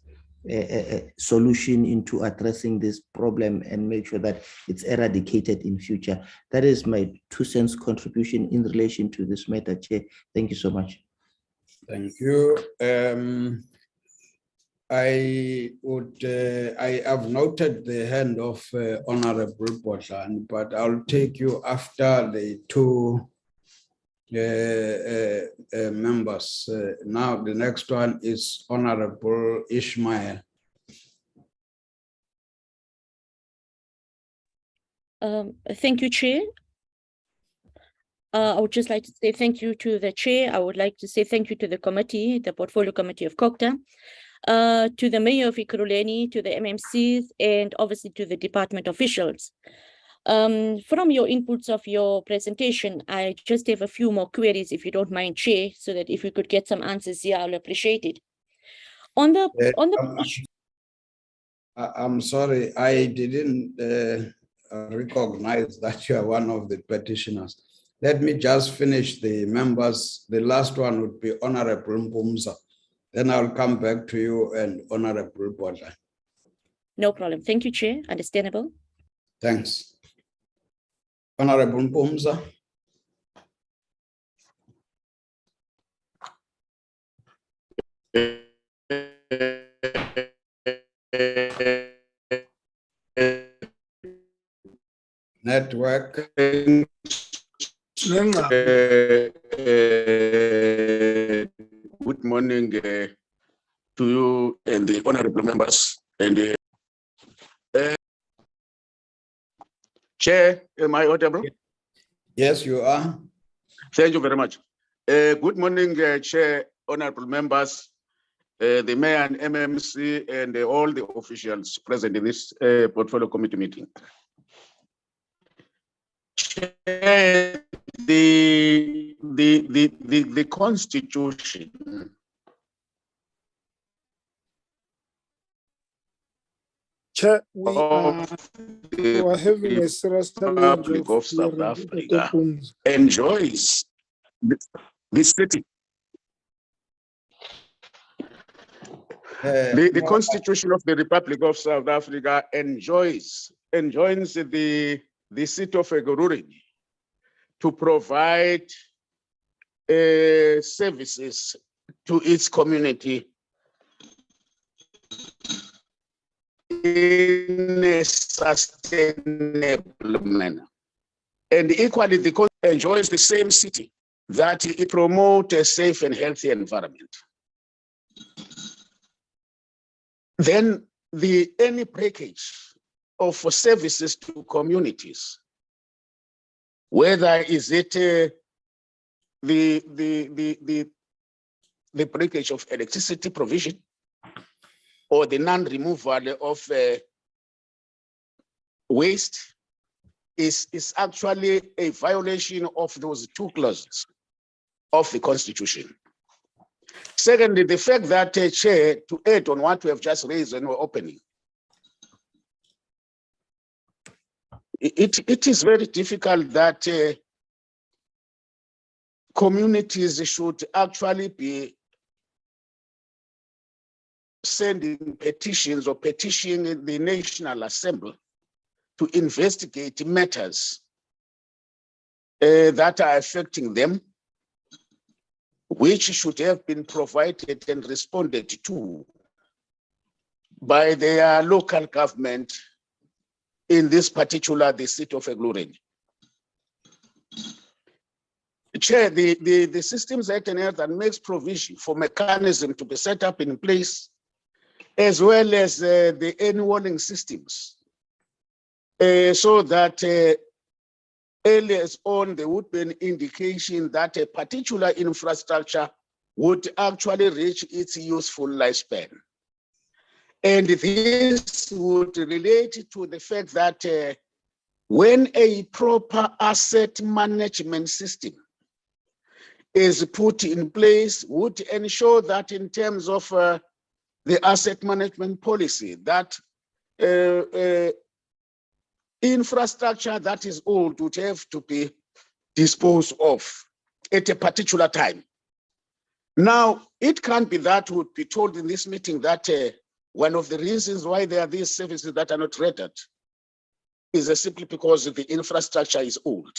a solution into addressing this problem and make sure that it's eradicated in future. That is my 2 cents contribution in relation to this matter, Chair. Thank you so much. Thank you. I have noted the hand of Honorable Bodlani, but I'll take you after the 2 members. Now the next one is Honorable Ismail. Thank you, Chair. I would just like to say thank you to the Chair. I would like to say thank you to the committee, the Portfolio Committee of COCTA, to the Mayor of Ekurhuleni, to the MMCs, and obviously to the department officials. From your inputs of your presentation, I just have a few more queries, if you don't mind, Chair, so that if we could get some answers here, I'll appreciate it. I'm sorry, I didn't recognize that you are one of the petitioners. Let me just finish the members. The last one would be Honorable Mpumza. Then I'll come back to you and Honorable Bodlani. No problem. Thank you, Chair. Understandable. Thanks. Honorable Mpumza. Network. Good morning to you and the honorable members. And Chair, am I audible? Yes, you are. Thank you very much. Good morning, Chair, honorable members, the Mayor and MMC, and all the officials present in this Portfolio Committee meeting. Chair, the Constitution Chair, we are having a serious challenge Republic of South hearing Africa Dr. enjoys the city. The Constitution of the Republic of South Africa enjoins the City of Ekurhuleni to provide services to its community in a sustainable manner. And equally, the Constitution enjoins the same city that it promotes a safe and healthy environment. Then any breakage of services to communities, whether is it the breakage of electricity provision or the non-removal of waste, is actually a violation of those two clauses of the Constitution. Secondly, the fact that, Chair, to add on what we have just raised in our opening, it is very difficult that communities should actually be sending petitions or petitioning the National Assembly to investigate matters that are affecting them, which should have been provided and responded to by their local government, in this particular, the City of Ekurhuleni. Chair, the Systems Act and Health that makes provision for mechanism to be set up in place, as well as the early warning systems, so that early as on there would be an indication that a particular infrastructure would actually reach its useful lifespan. And this would relate to the fact that when a proper asset management system is put in place, would ensure that in terms of the asset management policy, that infrastructure that is old would have to be disposed of at a particular time. Now, it can't be that would be told in this meeting that one of the reasons why there are these services that are not rendered is simply because the infrastructure is old.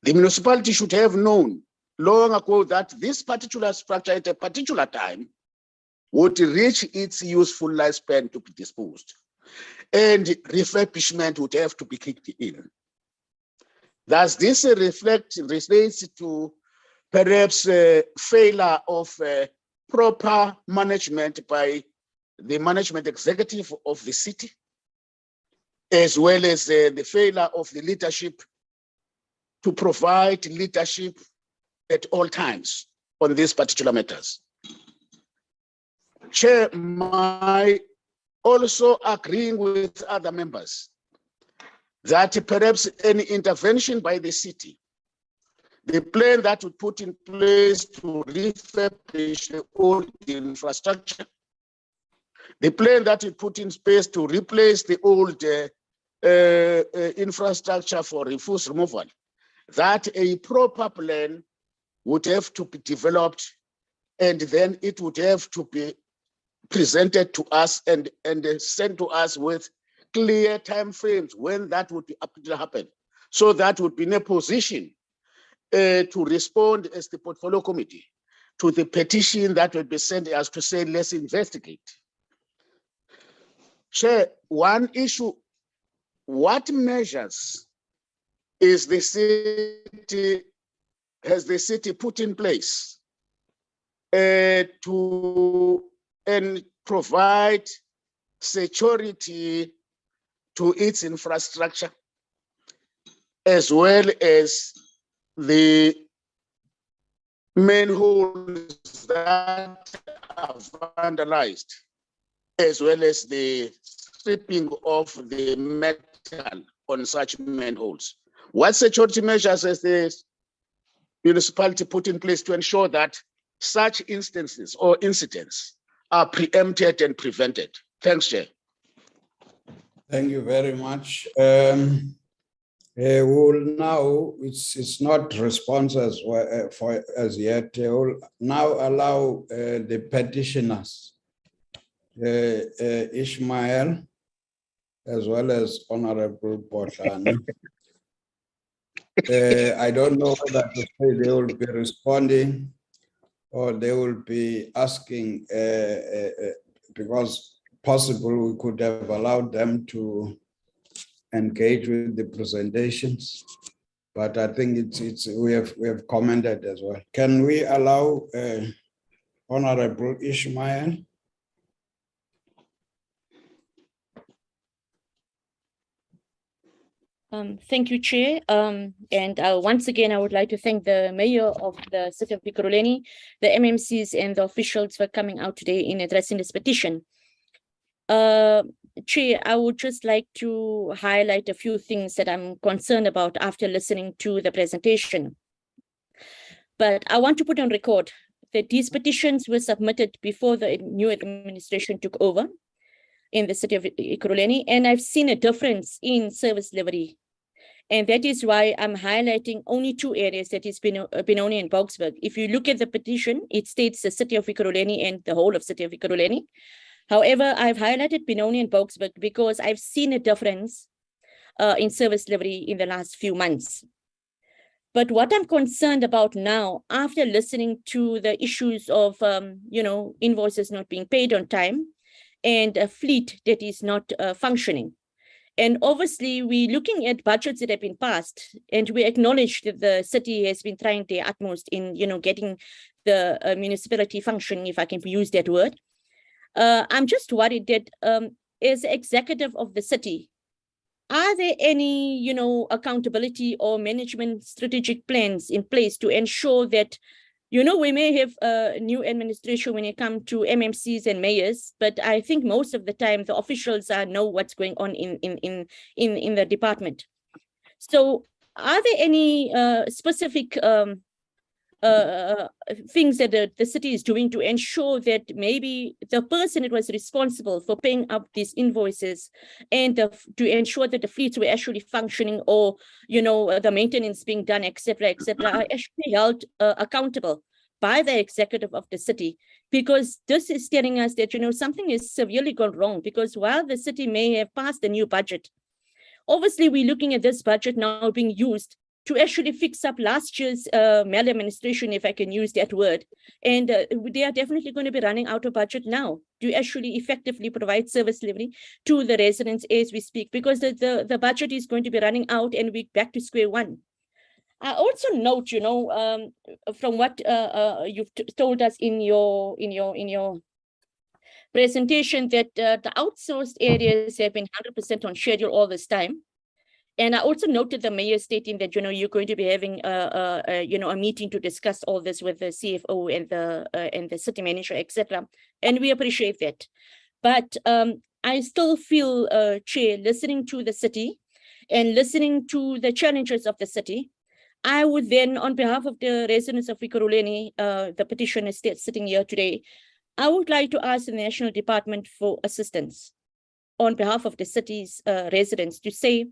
The municipality should have known long ago that this particular structure at a particular time would reach its useful lifespan to be disposed, and refurbishment would have to be kicked in. Thus, this relates to perhaps failure of proper management by the management executive of the city, as well as the failure of the leadership to provide leadership at all times on these particular matters. Chair, my also agreeing with other members that perhaps any intervention by the city, the plan that would put in place to refurbish the old infrastructure, the plan that would put in place to replace the old infrastructure for refuse removal, that a proper plan would have to be developed, and then it would have to be presented to us and sent to us with clear time frames when that would be to happen. So that would be in a position to respond as the portfolio committee to the petition that would be sent us to say, let's investigate. Chair, one issue, what measures has the city put in place to provide security to its infrastructure, as well as the manholes that are vandalized, as well as the stripping of the metal on such manholes? What security measures has the municipality put in place to ensure that such instances or incidents are preempted and prevented? Thanks, Chair. Thank you very much. We will now, it's not responses for as yet. We will now allow the petitioners, Ismail, as well as Honorable Bodlani. I don't know whether to say they will be responding or they will be asking, because possible we could have allowed them to engage with the presentations, but I think we have commented as well. Can we allow Honorable Ismail? Thank you, Chair. Once again, I would like to thank the Mayor of the City of Ekurhuleni, the MMCs and the officials for coming out today in addressing this petition. Chair, I would just like to highlight a few things that I'm concerned about after listening to the presentation. But I want to put on record that these petitions were submitted before the new administration took over in the City of Ekurhuleni, and I've seen a difference in service delivery. And that is why I'm highlighting only two areas, that is Benoni and Boksburg. If you look at the petition, it states the City of Ekurhuleni and the whole of City of Ekurhuleni. However, I've highlighted Benoni and Boksburg because I've seen a difference in service delivery in the last few months. But what I'm concerned about now, after listening to the issues of, invoices not being paid on time and a fleet that is not functioning. And obviously, we're looking at budgets that have been passed, and we acknowledge that the city has been trying their utmost in, getting the municipality functioning, if I can use that word. I'm just worried that as executive of the city, are there any, accountability or management strategic plans in place to ensure that, we may have a new administration when it comes to MMCs and mayors, but I think most of the time the officials know what's going on in the department. So are there any specific things that the city is doing to ensure that maybe the person that was responsible for paying up these invoices and to ensure that the fleets were actually functioning, or the maintenance being done, etc., are actually held accountable by the executive of the city? Because this is telling us that something is severely gone wrong, because while the city may have passed a new budget, obviously we're looking at this budget now being used to actually fix up last year's maladministration, if I can use that word. And they are definitely going to be running out of budget now to actually effectively provide service delivery to the residents as we speak, because the budget is going to be running out and we're back to square one. I also note, from what you've told us in your presentation, that the outsourced areas have been 100% on schedule all this time. And I also noted the mayor stating that, you're going to be having a meeting to discuss all this with the CFO and the city manager, etc. And we appreciate that. But I still feel, Chair, listening to the city and listening to the challenges of the city, I would then, on behalf of the residents of Ekurhuleni, the petitioner sitting here today, I would like to ask the National Department for assistance on behalf of the city's residents to say,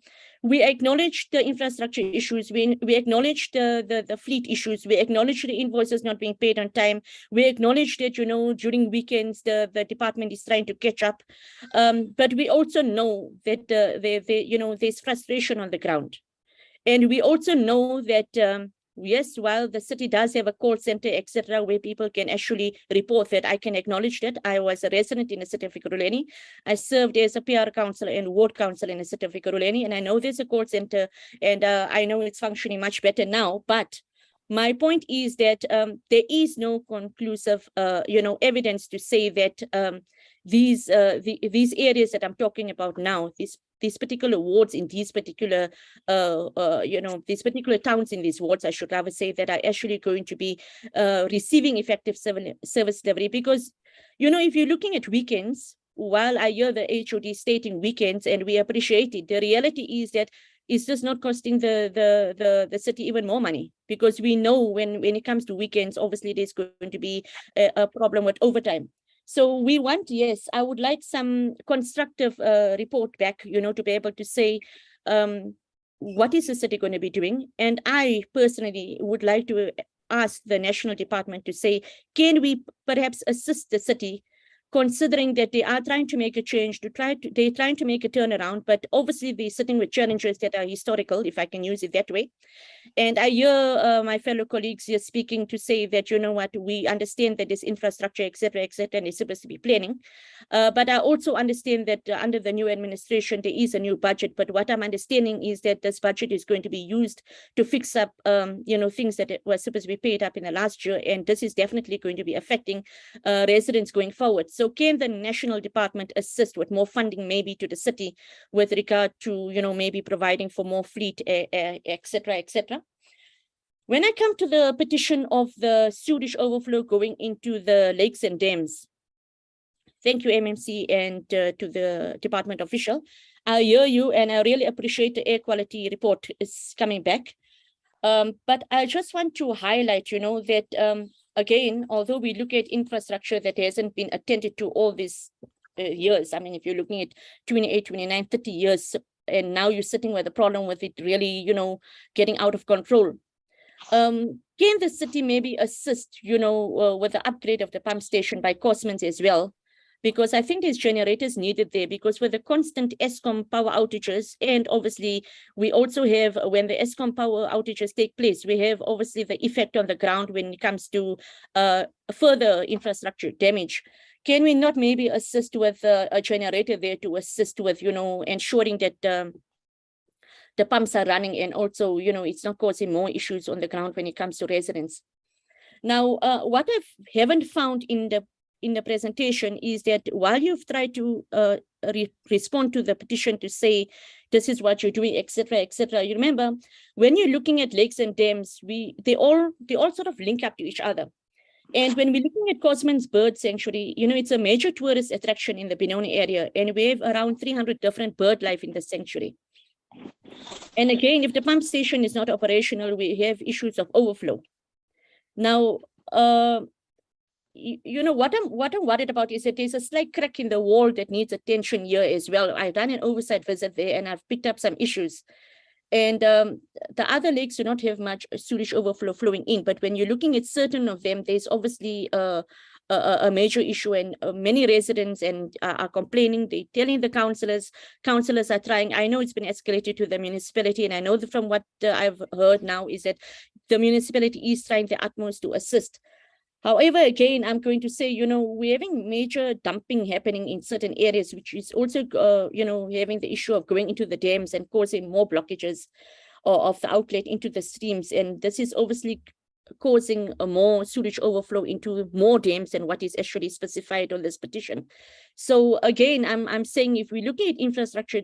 we acknowledge the infrastructure issues, we acknowledge the fleet issues, we acknowledge the invoices not being paid on time, we acknowledge that, during weekends, the department is trying to catch up. But we also know that there's frustration on the ground. And we also know that, yes, while the city does have a call center, etc., where people can actually report that, I can acknowledge that. I was a resident in the City of Ekurhuleni. I served as a PR councillor and ward councillor in the City of Ekurhuleni, and I know there's a call center, and I know it's functioning much better now. But my point is that there is no conclusive, evidence to say that these areas that I'm talking about now, these particular wards in these particular, these particular towns in these wards, I should rather say, that are actually going to be receiving effective service delivery. Because, if you're looking at weekends, while I hear the HOD stating weekends, and we appreciate it, the reality is that it's just not costing the city even more money, because we know when it comes to weekends, obviously there's going to be a problem with overtime. So we want, yes, I would like some constructive report back, to be able to say, what is the city going to be doing? And I personally would like to ask the National Department to say, can we perhaps assist the city, considering that they are trying to make a change, they're trying to make a turnaround, but obviously they're sitting with challenges that are historical, if I can use it that way. And I hear my fellow colleagues here speaking to say that, we understand that this infrastructure, et cetera, and is supposed to be planning. But I also understand that under the new administration, there is a new budget. But what I'm understanding is that this budget is going to be used to fix up, things that were supposed to be paid up in the last year. And this is definitely going to be affecting residents going forward. So can the National Department assist with more funding, maybe to the city, with regard to, maybe providing for more fleet, et cetera, When I come to the petition of the sewage overflow going into the lakes and dams, thank you, MMC, and to the department official. I hear you, and I really appreciate the air quality report is coming back. But I just want to highlight, that again, although we look at infrastructure that hasn't been attended to all these years, I mean, if you're looking at 28, 29, 30 years, and now you're sitting with a problem with it really, getting out of control. Can the city maybe assist, with the upgrade of the pump station by Cosmans as well? Because I think there's generators needed there, because with the constant ESCOM power outages, and obviously we also have, when the ESCOM power outages take place, we have obviously the effect on the ground when it comes to further infrastructure damage. Can we not maybe assist with a generator there to assist with, ensuring that the pumps are running, and also, it's not causing more issues on the ground when it comes to residents? Now, what I haven't found in the presentation is that while you've tried to respond to the petition to say, this is what you're doing, et cetera, you remember, when you're looking at lakes and dams, they all sort of link up to each other. And when we're looking at Cosman's Bird Sanctuary, it's a major tourist attraction in the Benoni area, and we have around 300 different bird life in the sanctuary. And again, if the pump station is not operational, we have issues of overflow. Now, what I'm worried about is that there's a slight crack in the wall that needs attention here as well. I've done an oversight visit there, and I've picked up some issues. And the other lakes do not have much sewage overflow flowing in, but when you're looking at certain of them, there's obviously a major issue, and many residents are complaining. They're telling the councillors are trying. I know it's been escalated to the municipality, and I know that from what I've heard now is that the municipality is trying their utmost to assist. However, again, I'm going to say, we're having major dumping happening in certain areas, which is also, having the issue of going into the dams and causing more blockages of the outlet into the streams. And this is obviously causing a more sewage overflow into more dams than what is actually specified on this petition. So again, I'm saying, if we're looking at infrastructure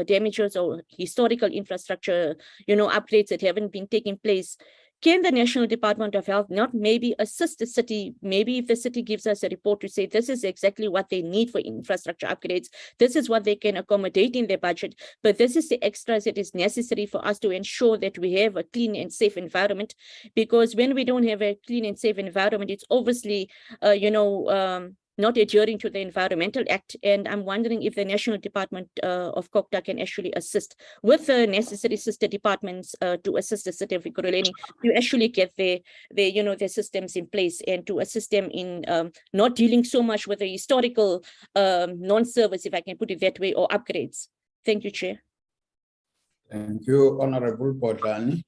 damages or historical infrastructure, upgrades that haven't been taking place, can the National Department of Health not maybe assist the city? Maybe if the city gives us a report to say, this is exactly what they need for infrastructure upgrades, this is what they can accommodate in their budget, but this is the extras that is necessary for us to ensure that we have a clean and safe environment. Because when we don't have a clean and safe environment, it's obviously, not adhering to the Environmental Act. And I'm wondering if the National Department of COCTA can actually assist with the necessary sister departments to assist the City of Ekurhuleni to actually get their systems in place, and to assist them in not dealing so much with the historical non-service, if I can put it that way, or upgrades. Thank you, Chair. Thank you, Honorable Bodlani.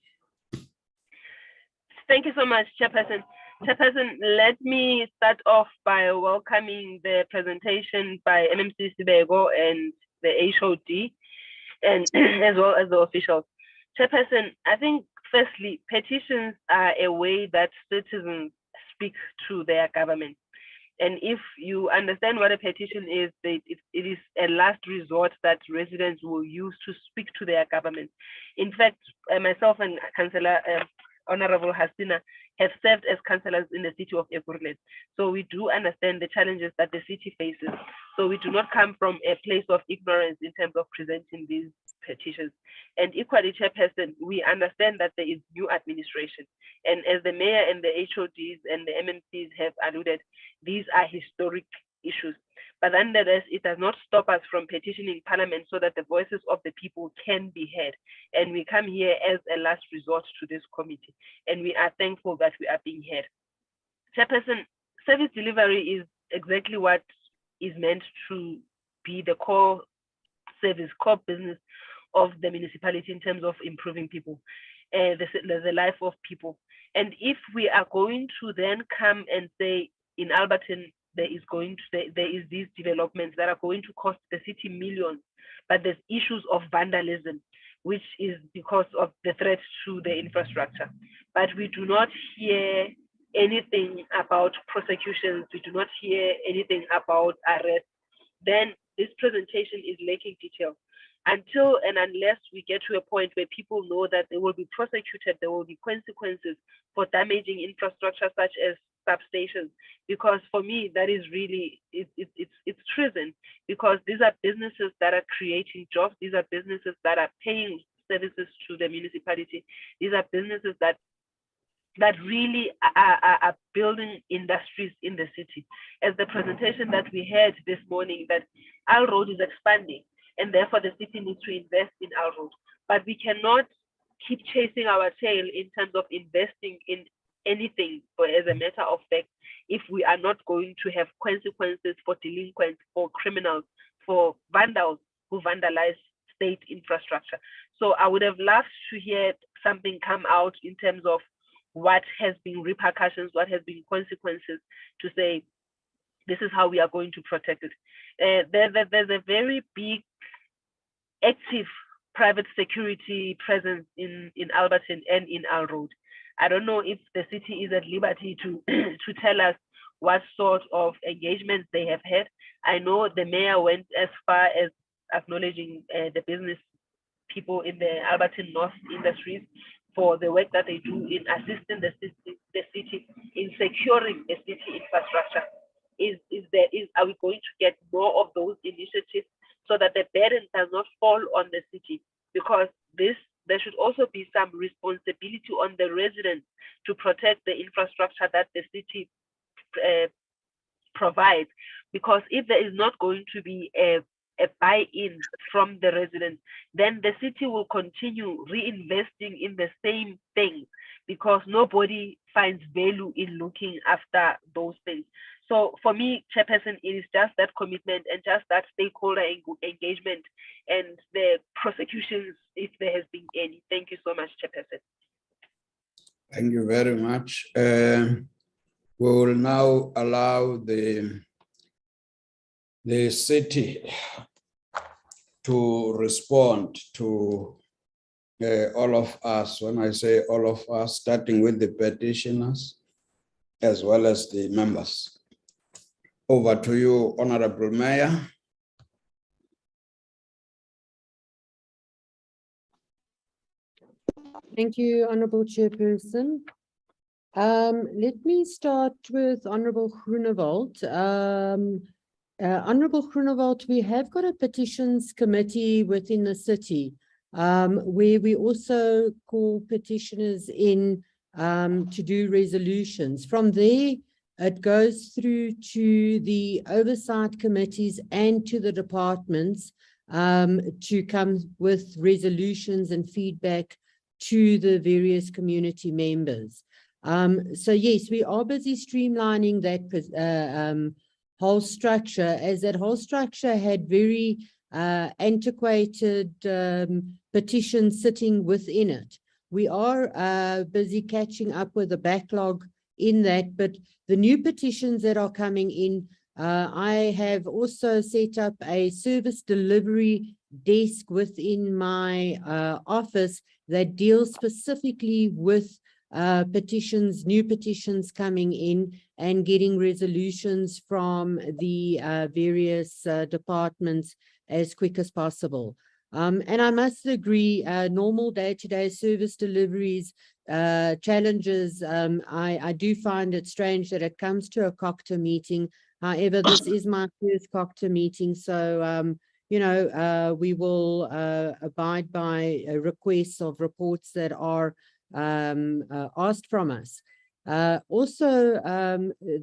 Thank you so much, Chairperson. Chairperson, let me start off by welcoming the presentation by MMC Sibego and the HOD, and as well as the officials. Chairperson, I think firstly, petitions are a way that citizens speak to their government. And if you understand what a petition is, it is a last resort that residents will use to speak to their government. In fact, myself and Councillor Honorable Hasina have served as councillors in the City of Ekurhuleni. So we do understand the challenges that the city faces. So we do not come from a place of ignorance in terms of presenting these petitions. And equally, Chairperson, we understand that there is new administration. And as the mayor and the HODs and the MMCs have alluded, these are historic issues. But nonetheless, it does not stop us from petitioning Parliament so that the voices of the people can be heard. And we come here as a last resort to this committee, and we are thankful that we are being heard. Chairperson, service delivery is exactly what is meant to be the core service, core business of the municipality in terms of improving people, the life of people. And if we are going to then come and say in Alberton, there is these developments that are going to cost the city millions, but there's issues of vandalism, which is because of the threat to the infrastructure. But we do not hear anything about prosecutions, we do not hear anything about arrests. Then this presentation is lacking detail. Until and unless we get to a point where people know that they will be prosecuted, there will be consequences for damaging infrastructure such as substations, because for me that is really it's treason, because these are businesses that are creating jobs, these are businesses that are paying services to the municipality, these are businesses that really are building industries in the city. As the presentation that we had this morning, that Alrode is expanding, and therefore the city needs to invest in Alrode. But we cannot keep chasing our tail in terms of investing in anything, or as a matter of fact, if we are not going to have consequences for delinquents, for criminals, for vandals who vandalize state infrastructure. So I would have loved to hear something come out in terms of what has been repercussions, what has been consequences, to say this is how we are going to protect it. There's a very big active private security presence in Alberton and in Alrode. I don't know if the city is at liberty to tell us what sort of engagements they have had. I know the mayor went as far as acknowledging the business people in the Alberton North industries for the work that they do in assisting the city in securing the city infrastructure. Are we going to get more of those initiatives so that the burden does not fall on the city? Because there should also be some responsibility on the residents to protect the infrastructure that the city provides. Because if there is not going to be a buy-in from the residents, then the city will continue reinvesting in the same thing, because nobody finds value in looking after those things. So for me, Chairperson, it is just that commitment and just that stakeholder engagement and the prosecutions, if there has been any. Thank you so much, Chairperson. Thank you very much. We will now allow the city to respond to all of us. When I say all of us, starting with the petitioners as well as the members. Over to you, Honorable Mayor. Thank you, Honorable Chairperson. Let me start with Honorable Groenewald. Honorable Groenewald, we have got a petitions committee within the city where we also call petitioners in to do resolutions. From there, it goes through to the oversight committees and to the departments to come with resolutions and feedback to the various community members. So yes, we are busy streamlining that whole structure, as that whole structure had very antiquated petitions sitting within it. We are busy catching up with the backlog in that, but the new petitions that are coming in, I have also set up a service delivery desk within my office that deals specifically with petitions, new petitions coming in and getting resolutions from the various departments as quick as possible. And I must agree, normal day-to-day service deliveries, challenges, I do find it strange that it comes to a COCTA meeting. However, this is my first COCTA meeting, so you know, we will abide by requests of reports that are asked from us. Also,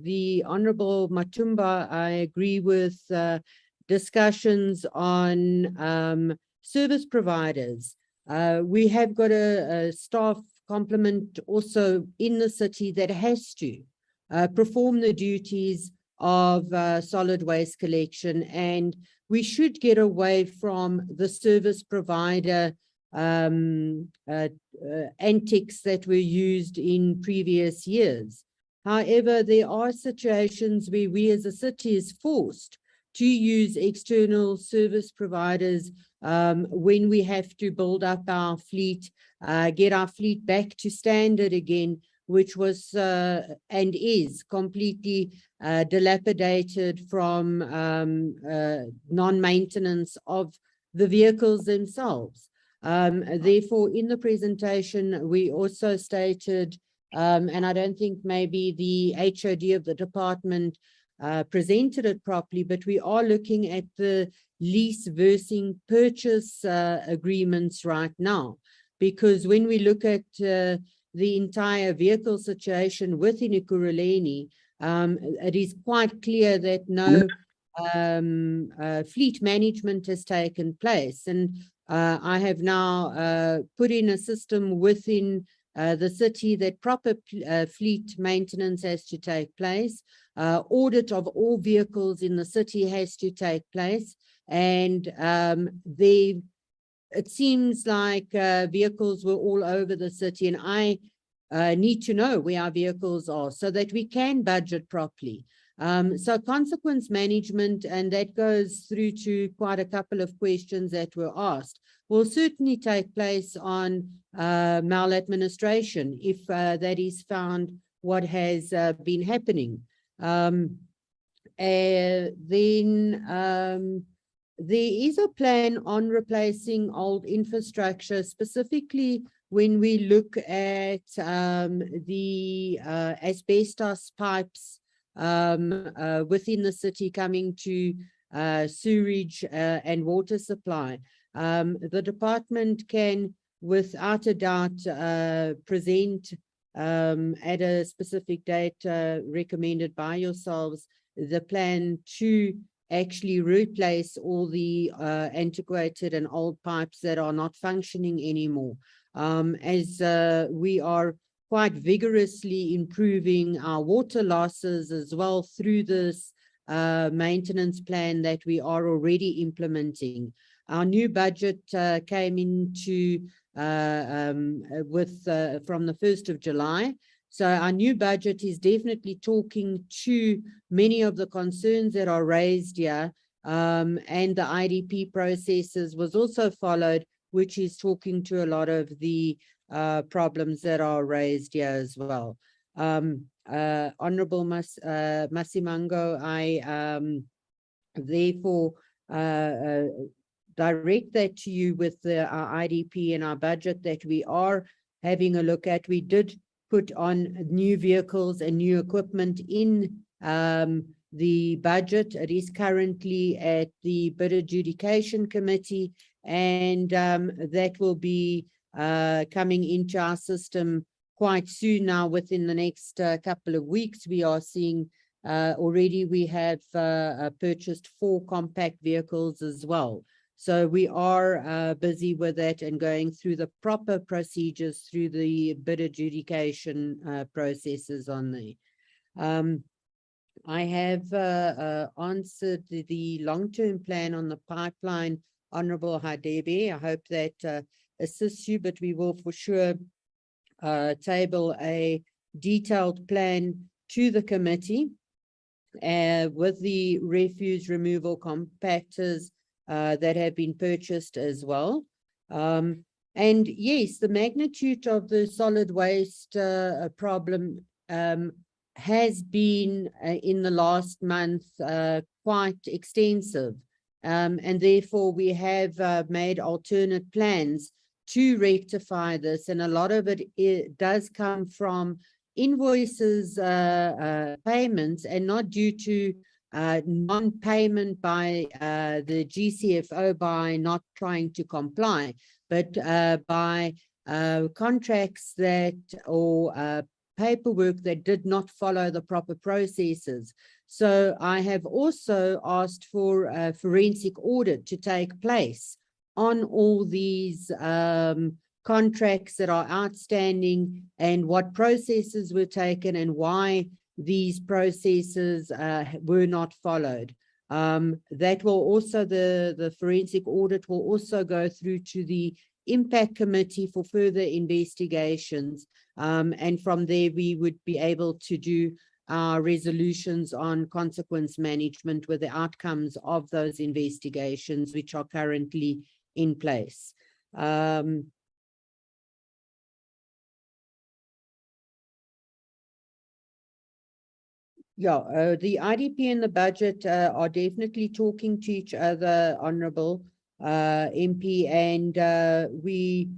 the Honorable Matumba, I agree with discussions on service providers. We have got a staff complement also in the city that has to perform the duties of solid waste collection, and we should get away from the service provider antics that were used in previous years. However, there are situations where we as a city is forced to use external service providers when we have to build up our fleet, get our fleet back to standard again, which was and is completely dilapidated from non-maintenance of the vehicles themselves. Therefore, in the presentation, we also stated, and I don't think maybe the HOD of the department presented it properly, but we are looking at the lease versus purchase agreements right now, because when we look at the entire vehicle situation within Ekurhuleni, it is quite clear that no fleet management has taken place. And I have now put in a system within the city that proper fleet maintenance has to take place. Audit of all vehicles in the city has to take place. And it seems like vehicles were all over the city, and I need to know where our vehicles are so that we can budget properly. So consequence management, and that goes through to quite a couple of questions that were asked, will certainly take place on maladministration if that is found what has been happening. There is a plan on replacing old infrastructure, specifically when we look at the asbestos pipes within the city coming to sewerage and water supply. The department can, without a doubt, present at a specific date recommended by yourselves the plan to actually replace all the antiquated and old pipes that are not functioning anymore. As we are quite vigorously improving our water losses as well through this maintenance plan that we are already implementing. Our new budget came into from the 1st of July. So our new budget is definitely talking to many of the concerns that are raised here, and the IDP processes was also followed, which is talking to a lot of the problems that are raised here as well. Honorable Masimango, I therefore direct that to you with our IDP and our budget that we are having a look at. We did put on new vehicles and new equipment in the budget. It is currently at the bid adjudication committee, and that will be coming into our system quite soon now. Within the next couple of weeks, we are seeing already we have purchased 4 compact vehicles as well. So we are busy with that and going through the proper procedures through the bid adjudication processes on the. I have answered the long-term plan on the pipeline, Honorable Hadebe. I hope that assists you, but we will for sure table a detailed plan to the committee with the refuse removal compactors that have been purchased as well. And yes, the magnitude of the solid waste problem has been in the last month quite extensive. And therefore we have made alternate plans to rectify this. And a lot of it does come from invoices, payments, and not due to non-payment by the GCFO by not trying to comply, but by contracts that or paperwork that did not follow the proper processes. So I have also asked for a forensic audit to take place on all these contracts that are outstanding and what processes were taken and why these processes were not followed. That will also, the forensic audit will also go through to the Impact Committee for further investigations. And from there, we would be able to do our resolutions on consequence management with the outcomes of those investigations, which are currently in place. The IDP and the budget are definitely talking to each other, Honourable MP, and we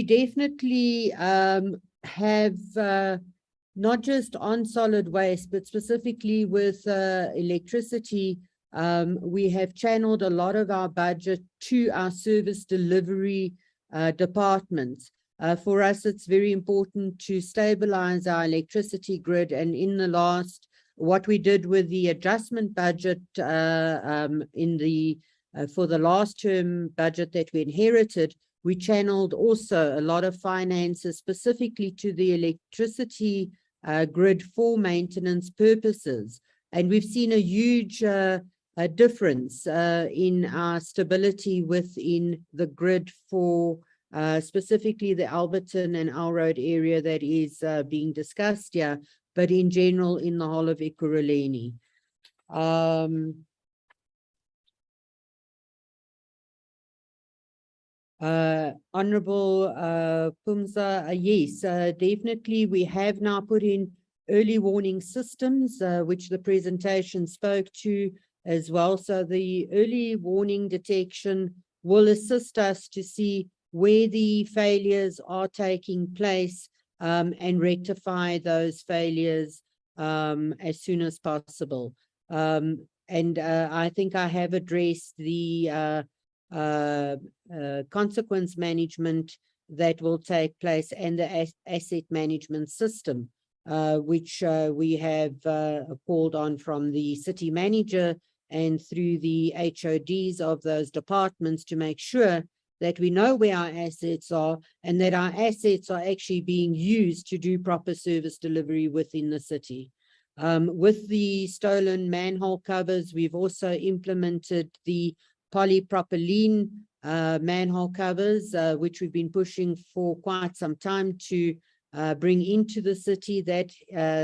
definitely have not just on solid waste, but specifically with electricity. We have channeled a lot of our budget to our service delivery departments. For us, it's very important to stabilize our electricity grid. And in the last, what we did with the adjustment budget for the last term budget that we inherited, we channeled also a lot of finances specifically to the electricity grid for maintenance purposes. And we've seen a huge difference in our stability within the grid for specifically the Alberton and Alrode area that is being discussed here, but in general in the whole of Ekurhuleni. Honorable Pumza, yes, definitely we have now put in early warning systems, which the presentation spoke to as well. So the early warning detection will assist us to see where the failures are taking place and rectify those failures as soon as possible. And I think I have addressed the consequence management that will take place and the asset management system, which we have called on from the city manager and through the HODs of those departments to make sure that we know where our assets are and that our assets are actually being used to do proper service delivery within the city. With the stolen manhole covers, we've also implemented the polypropylene manhole covers, which we've been pushing for quite some time to bring into the city. That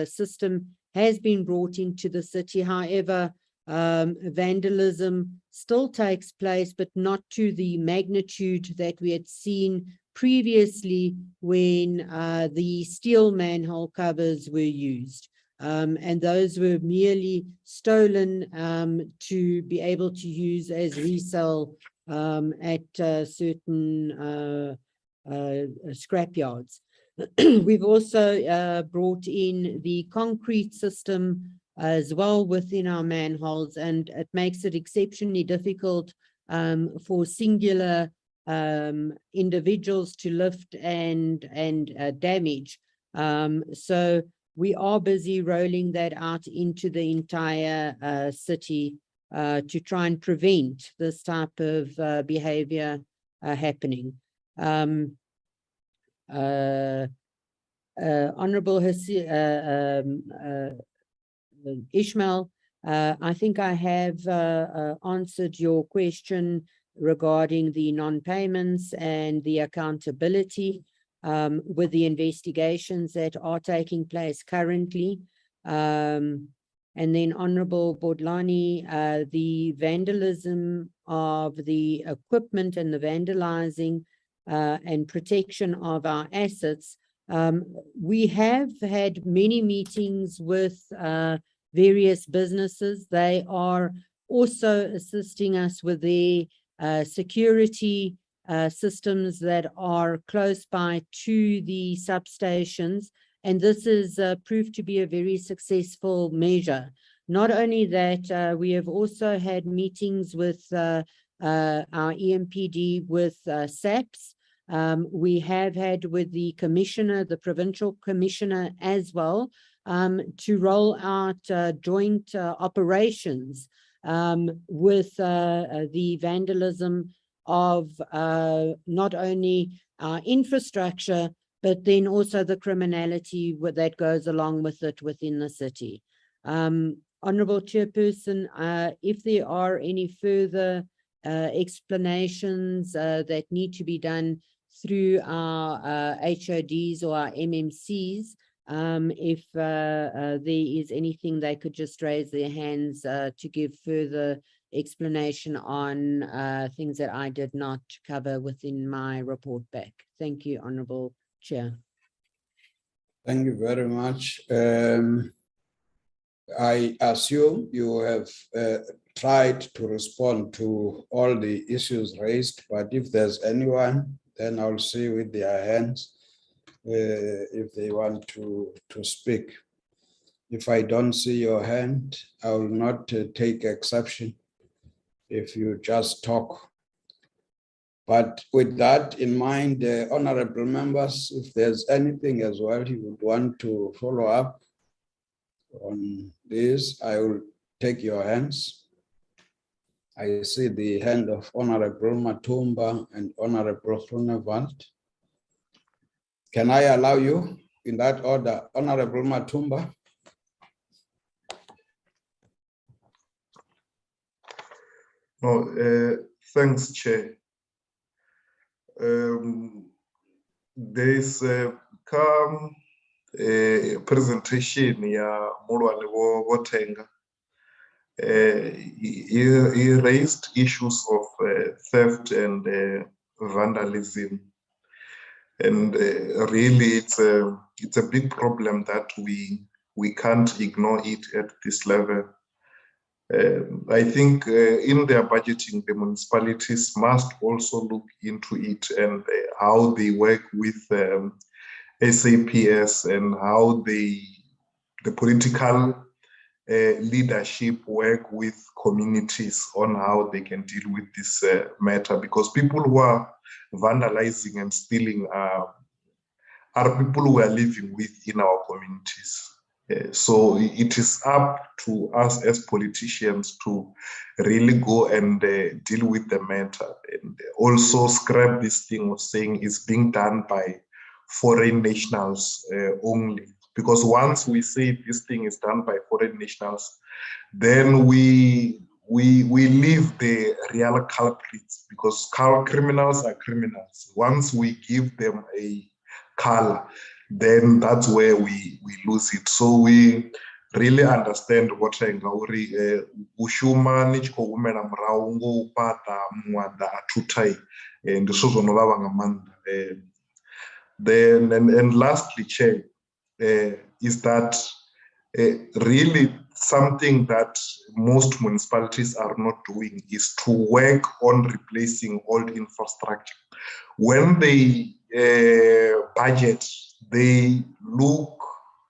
system has been brought into the city. However, vandalism still takes place, but not to the magnitude that we had seen previously when the steel manhole covers were used. And those were merely stolen to be able to use as resale at certain scrapyards. We've also brought in the concrete system as well within our manholes, and it makes it exceptionally difficult for singular individuals to lift and damage. So we are busy rolling that out into the entire city to try and prevent this type of behavior happening. Honorable Ismail, I think I have answered your question regarding the non-payments and the accountability with the investigations that are taking place currently. And then Honorable Bodlani, the vandalism of the equipment and the vandalizing and protection of our assets. We have had many meetings with various businesses. They are also assisting us with their security systems that are close by to the substations. And this is proved to be a very successful measure. Not only that, we have also had meetings with our EMPD with SAPS We have had with the commissioner, the provincial commissioner as well, to roll out joint operations with the vandalism of not only our infrastructure, but then also the criminality that goes along with it within the city. Honorable Chairperson, if there are any further explanations that need to be done through our HODs or our MMCs, if there is anything they could just raise their hands to give further explanation on things that I did not cover within my report back. Thank you, Honorable Chair. Thank you very much. I assume you have tried to respond to all the issues raised, but if there's anyone, then I'll see with their hands if they want to speak. If I don't see your hand, I will not take exception if you just talk. But with that in mind, honorable members, if there's anything as well you would want to follow up on this, I will take your hands. I see the hand of Honorable Matumba and Honorable Groenewald. Can I allow you in that order? Honorable Matumba. No, thanks, Chair. There's come a presentation ya Mulwane Wotenga. He raised issues of theft and vandalism, and really it's a big problem that we can't ignore it at this level. I think in their budgeting, the municipalities must also look into it and how they work with SAPS and how the political leadership work with communities on how they can deal with this matter, because people who are vandalizing and stealing are people who are living within our communities. So it is up to us as politicians to really go and deal with the matter, and also scrap this thing of saying it's being done by foreign nationals only. Because once we say this thing is done by foreign nationals, then we leave the real culprits, because criminals are criminals. Once we give them a color, then that's where we lose it. So we really understand what Ngauri ushuma nichko umena mraungo upata mwanda atutai and so on. Then and lastly, Chair, is that really something that most municipalities are not doing is to work on replacing old infrastructure. When they budget, they look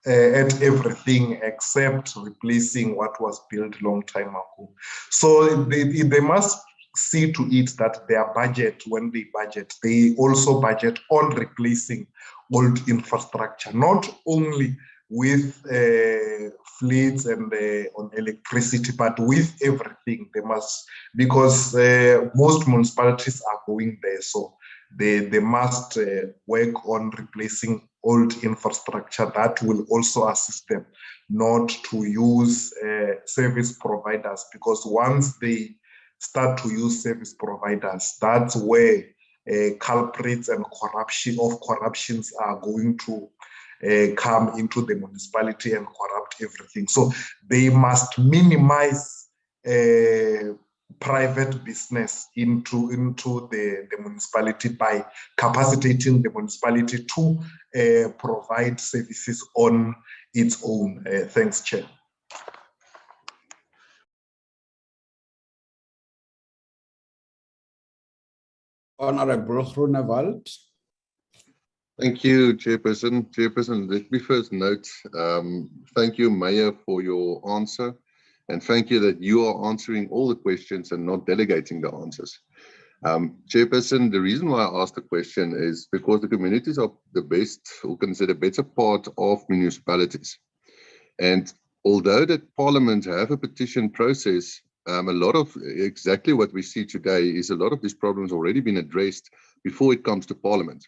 at everything except replacing what was built long time ago. So they must see to it that their budget, when they budget, they also budget on replacing old infrastructure, not only with fleets and on electricity, but with everything. They must, because most municipalities are going there, so they must work on replacing old infrastructure. That will also assist them not to use service providers, because once they start to use service providers, that's where culprits and corruptions are going to come into the municipality and corrupt everything. So they must minimize private business into the municipality by capacitating the municipality to provide services on its own. Thanks, Chair. Honorable Groenewald. Thank you, Chairperson. Chairperson, let me first note, thank you, Mayor, for your answer. And thank you that you are answering all the questions and not delegating the answers. Chairperson, the reason why I asked the question is because the communities are the best, or consider better part of municipalities. And although that Parliament have a petition process, a lot of exactly what we see today is a lot of these problems already been addressed before it comes to Parliament.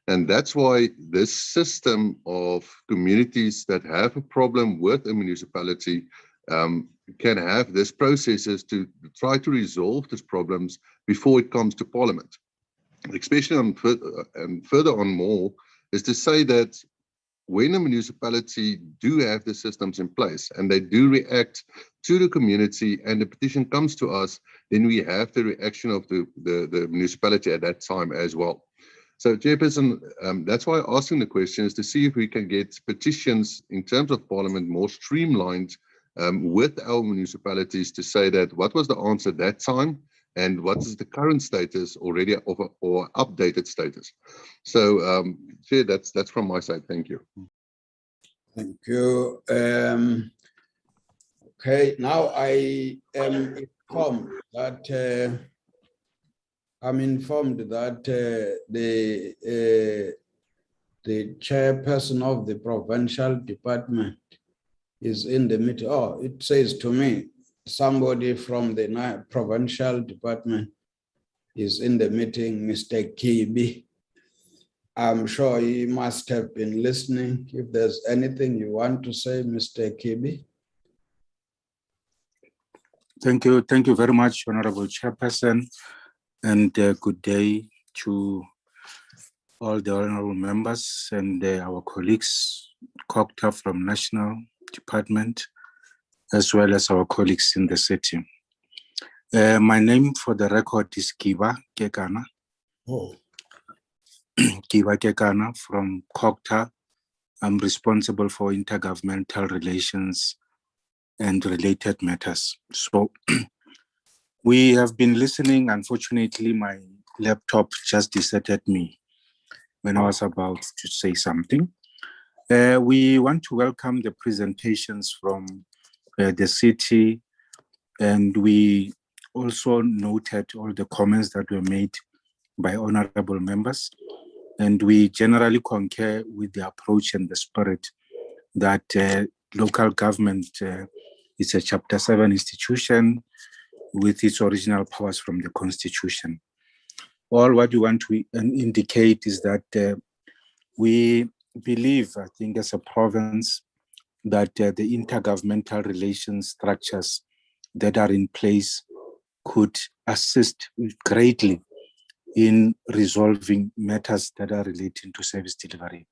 And that's why this system of communities that have a problem with a municipality can have these processes to try to resolve these problems before it comes to Parliament. Especially further on more is to say that when a municipality do have the systems in place and they do react to the community and the petition comes to us, then we have the reaction of the municipality at that time as well. So, Chairperson, that's why asking the question is to see if we can get petitions in terms of Parliament more streamlined with our municipalities to say that what was the answer at that time and what is the current status already of or updated status. So, Chair, that's from my side. Thank you. Thank you. Okay, now I am informed that the chairperson of the Provincial Department is in the meeting. Oh, it says to me, somebody from the Provincial Department is in the meeting, Mr. Kibi. I'm sure he must have been listening. If there's anything you want to say, Mr. Kibi. Thank you. Thank you very much, Honorable Chairperson, and good day to all the honorable members and our colleagues, Cooperative from National Department, as well as our colleagues in the city. My name for the record is Kiba Kekana. Oh. Kiba Kekana from Cooperative. I'm responsible for intergovernmental relations and related matters. So we have been listening. Unfortunately, my laptop just deserted me when I was about to say something. We want to welcome the presentations from the city, and we also noted all the comments that were made by honorable members. And we generally concur with the approach and the spirit that local government is a Chapter 7 institution with its original powers from the Constitution. All what we want to indicate is that we believe, I think as a province, that the intergovernmental relations structures that are in place could assist greatly in resolving matters that are relating to service delivery.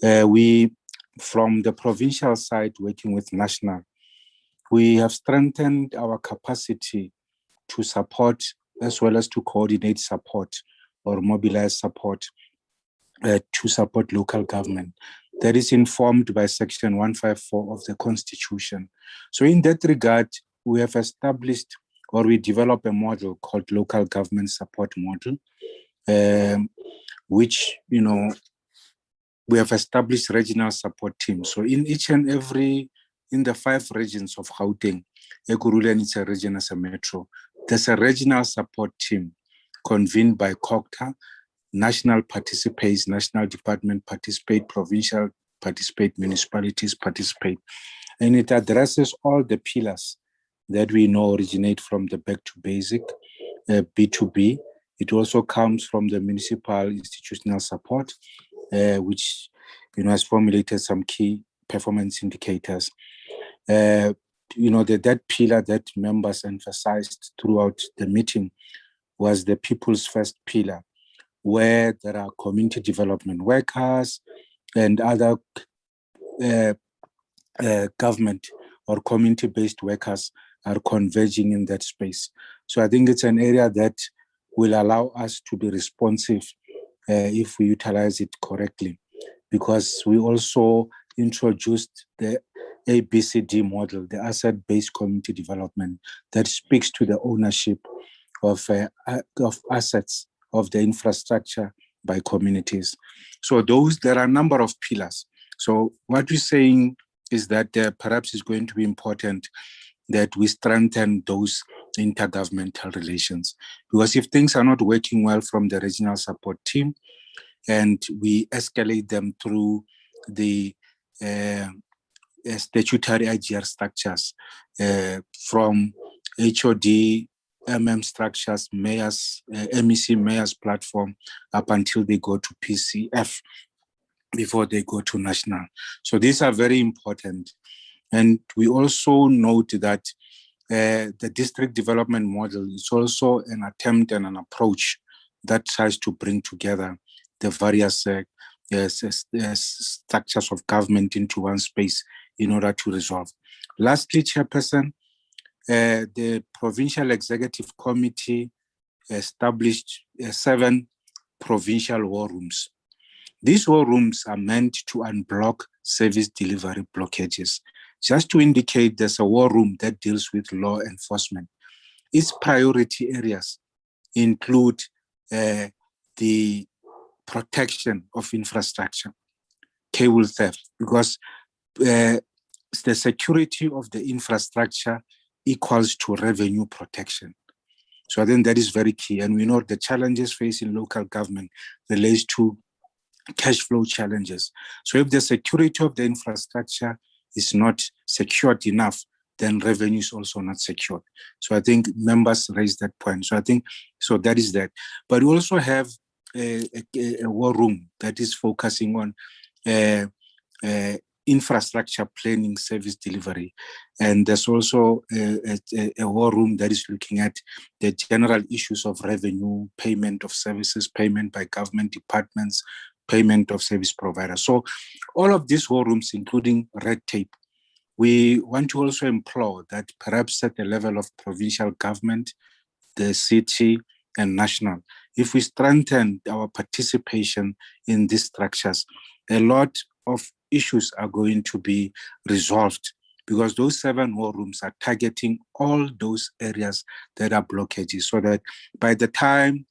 We, from the provincial side, working with national, we have strengthened our capacity to support as well as to coordinate support or mobilize support to support local government. That is informed by Section 154 of the Constitution. So in that regard, we have established or we developed a model called Local Government Support Model, which, you know, we have established regional support teams. So in each and every, in the 5 regions of Gauteng, Ekurhuleni is a region as a metro. There's a regional support team convened by COCTA, national participates, national department participate, provincial participate, municipalities participate. And it addresses all the pillars that we know originate from the back to basic, B2B. It also comes from the municipal institutional support, which, you know, has formulated some key performance indicators. You know, that pillar that members emphasized throughout the meeting was the people's first pillar, where there are community development workers and other government or community-based workers are converging in that space. So I think it's an area that will allow us to be responsive if we utilize it correctly, because we also introduced the ABCD model, the asset-based community development, that speaks to the ownership of assets of the infrastructure by communities. So there are a number of pillars. So what we're saying is that perhaps it's going to be important that we strengthen those intergovernmental relations. Because if things are not working well from the regional support team, and we escalate them through the statutory IGR structures from HOD, structures, mayors, MEC mayors platform up until they go to PCF before they go to national. So these are very important. And we also note that the district development model is also an attempt and an approach that tries to bring together the various structures of government into one space in order to resolve. Lastly, Chairperson, the Provincial Executive Committee established 7 provincial war rooms. These war rooms are meant to unblock service delivery blockages. Just to indicate, there's a war room that deals with law enforcement. Its priority areas include the protection of infrastructure, cable theft, because the security of the infrastructure equals to revenue protection. So I think that is very key. And we know the challenges facing local government relates to cash flow challenges. So if the security of the infrastructure is not secured enough, then revenue is also not secured. So I think members raised that point. So I think, so that is that. But we also have a war room that is focusing on infrastructure planning, service delivery. And there's also a war room that is looking at the general issues of revenue, payment of services, payment by government departments, payment of service providers. So all of these war rooms, including red tape, we want to also implore that perhaps at the level of provincial government, the city and national, if we strengthen our participation in these structures, a lot of issues are going to be resolved, because those 7 war rooms are targeting all those areas that are blockages, so that by the time,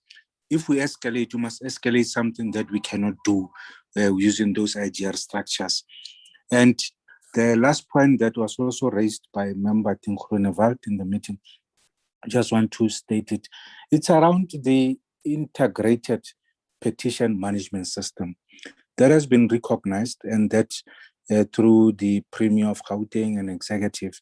if we escalate, we must escalate something that we cannot do using those IGR structures. And the last point that was also raised by member Grunewald in the meeting, I just want to state it. It's around the integrated petition management system that has been recognized, and that through the Premier of Gauteng and Executive,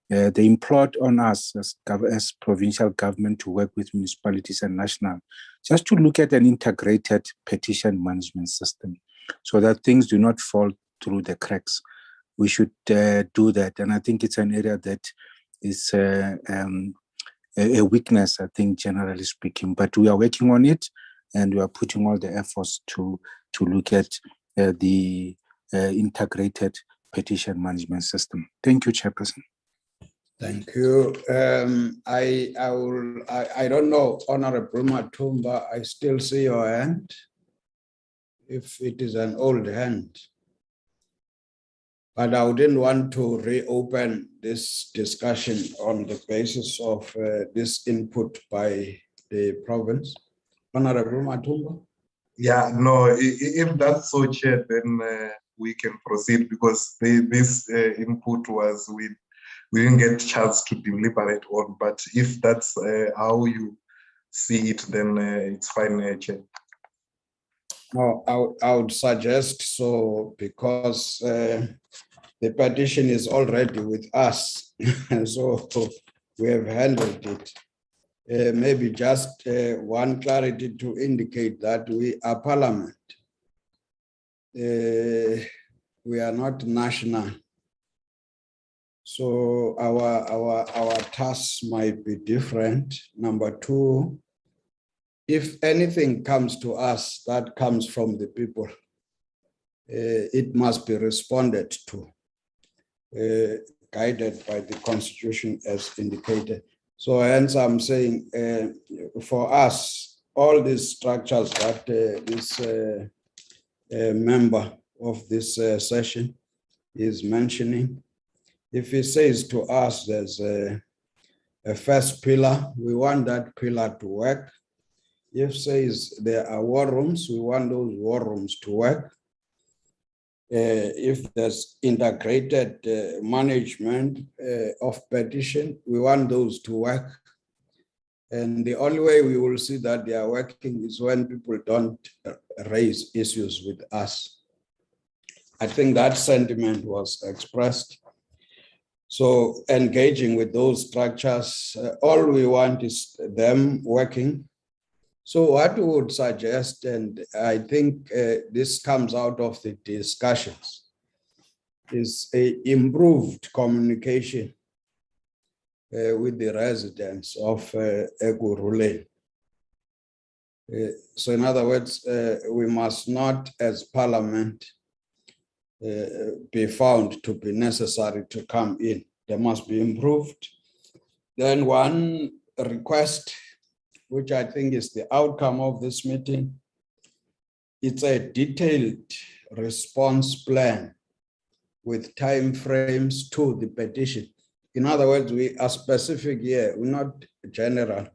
they implored on us as provincial government to work with municipalities and national, just to look at an integrated petition management system so that things do not fall through the cracks. We should do that. And I think it's an area that is a weakness, I think, generally speaking, but we are working on it, and we are putting all the efforts to look at the integrated petition management system. Thank you, Chairperson. Thank you. I don't know, Honorable Matumba, I still see your hand, if it is an old hand. But I wouldn't want to reopen this discussion on the basis of this input by the province. Honorable Matumba? Yeah, no, if that's so, Chair, then we can proceed, because this input was, we didn't get a chance to deliberate on, but if that's how you see it, then it's fine, Chair. No, I would suggest so, because the petition is already with us, so we have handled it. Maybe just one clarity to indicate that we are parliament. We are not national. So our tasks might be different. Number 2, if anything comes to us that comes from the people, it must be responded to, guided by the Constitution as indicated. So hence I'm saying, for us, all these structures that this member of this session is mentioning, if he says to us there's a first pillar, we want that pillar to work. If says there are war rooms, we want those war rooms to work. If there's integrated management of petition, we want those to work. And the only way we will see that they are working is when people don't raise issues with us. I think that sentiment was expressed. So engaging with those structures, all we want is them working. So what we would suggest, and I think this comes out of the discussions, is a improved communication with the residents of Ekurhuleni. So in other words, we must not, as Parliament, be found to be necessary to come in. They must be improved. Then one request, which I think is the outcome of this meeting, it's a detailed response plan with timeframes to the petition. In other words, we are specific here, we're not general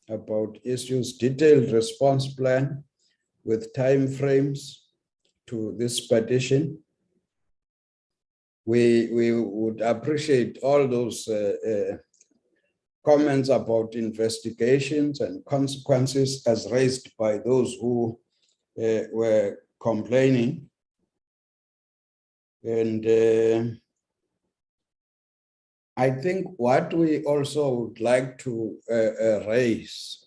about issues. Detailed response plan with timeframes to this petition. We would appreciate all those comments about investigations and consequences as raised by those who were complaining. And I think what we also would like to raise,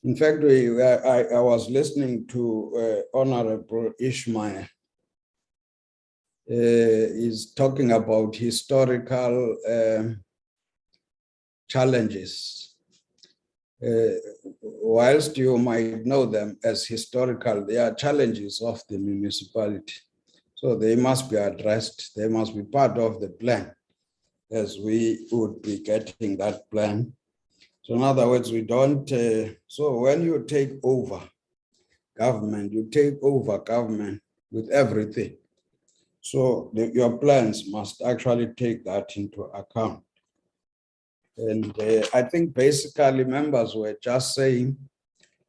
in fact, I was listening to Honorable Ismail, is talking about historical challenges. Whilst you might know them as historical, they are challenges of the municipality. So they must be addressed. They must be part of the plan, as we would be getting that plan. So in other words, we don't, so when you take over government, you take over government with everything. So your plans must actually take that into account. And I think basically members were just saying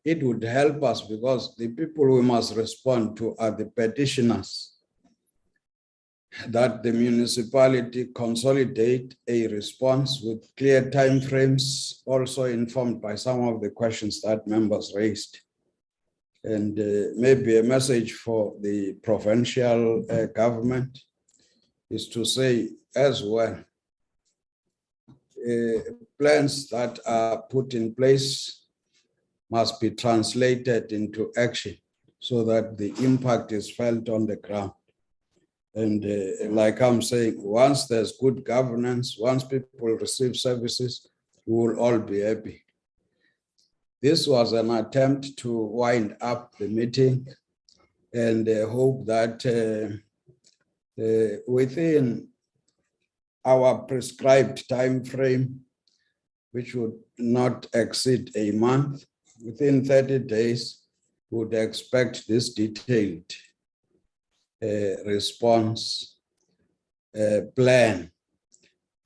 it would help us because the people we must respond to are the petitioners, that the municipality consolidate a response with clear timeframes, also informed by some of the questions that members raised. And maybe a message for the provincial government is to say as well, plans that are put in place must be translated into action so that the impact is felt on the ground. And like I'm saying, once there's good governance, once people receive services, we will all be happy. This was an attempt to wind up the meeting and hope that within our prescribed time frame, which would not exceed a month, within 30 days, we would expect this detailed response plan.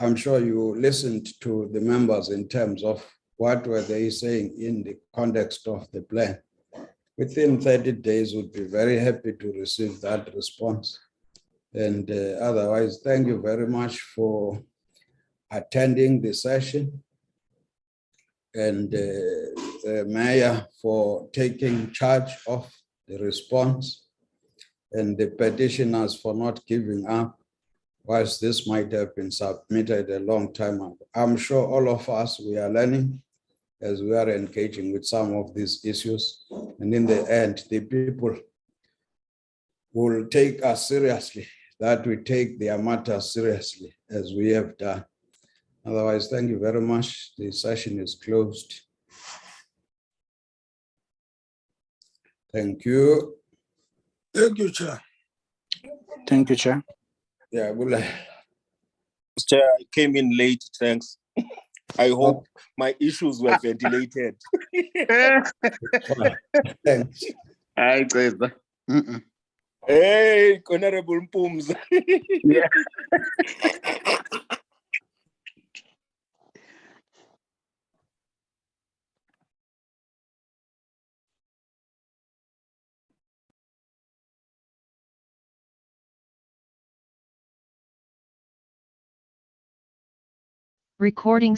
I'm sure you listened to the members in terms of what were they saying in the context of the plan. Within 30 days, we'd be very happy to receive that response. And otherwise, thank you very much for attending the session, and Mayor for taking charge of the response, and the petitioners for not giving up, whilst this might have been submitted a long time ago. I'm sure all of us, we are learning as we are engaging with some of these issues. And in the end, the people will take us seriously, that we take their matters seriously as we have done. Otherwise, thank you very much. The session is closed. Thank you. Thank you, Chair. Thank you, Chair. Yeah, good. Chair, I came in late, thanks. I hope my issues were ventilated. Thanks. Hi, Cesar. Hey, Honorable Mpums. Yeah. Recording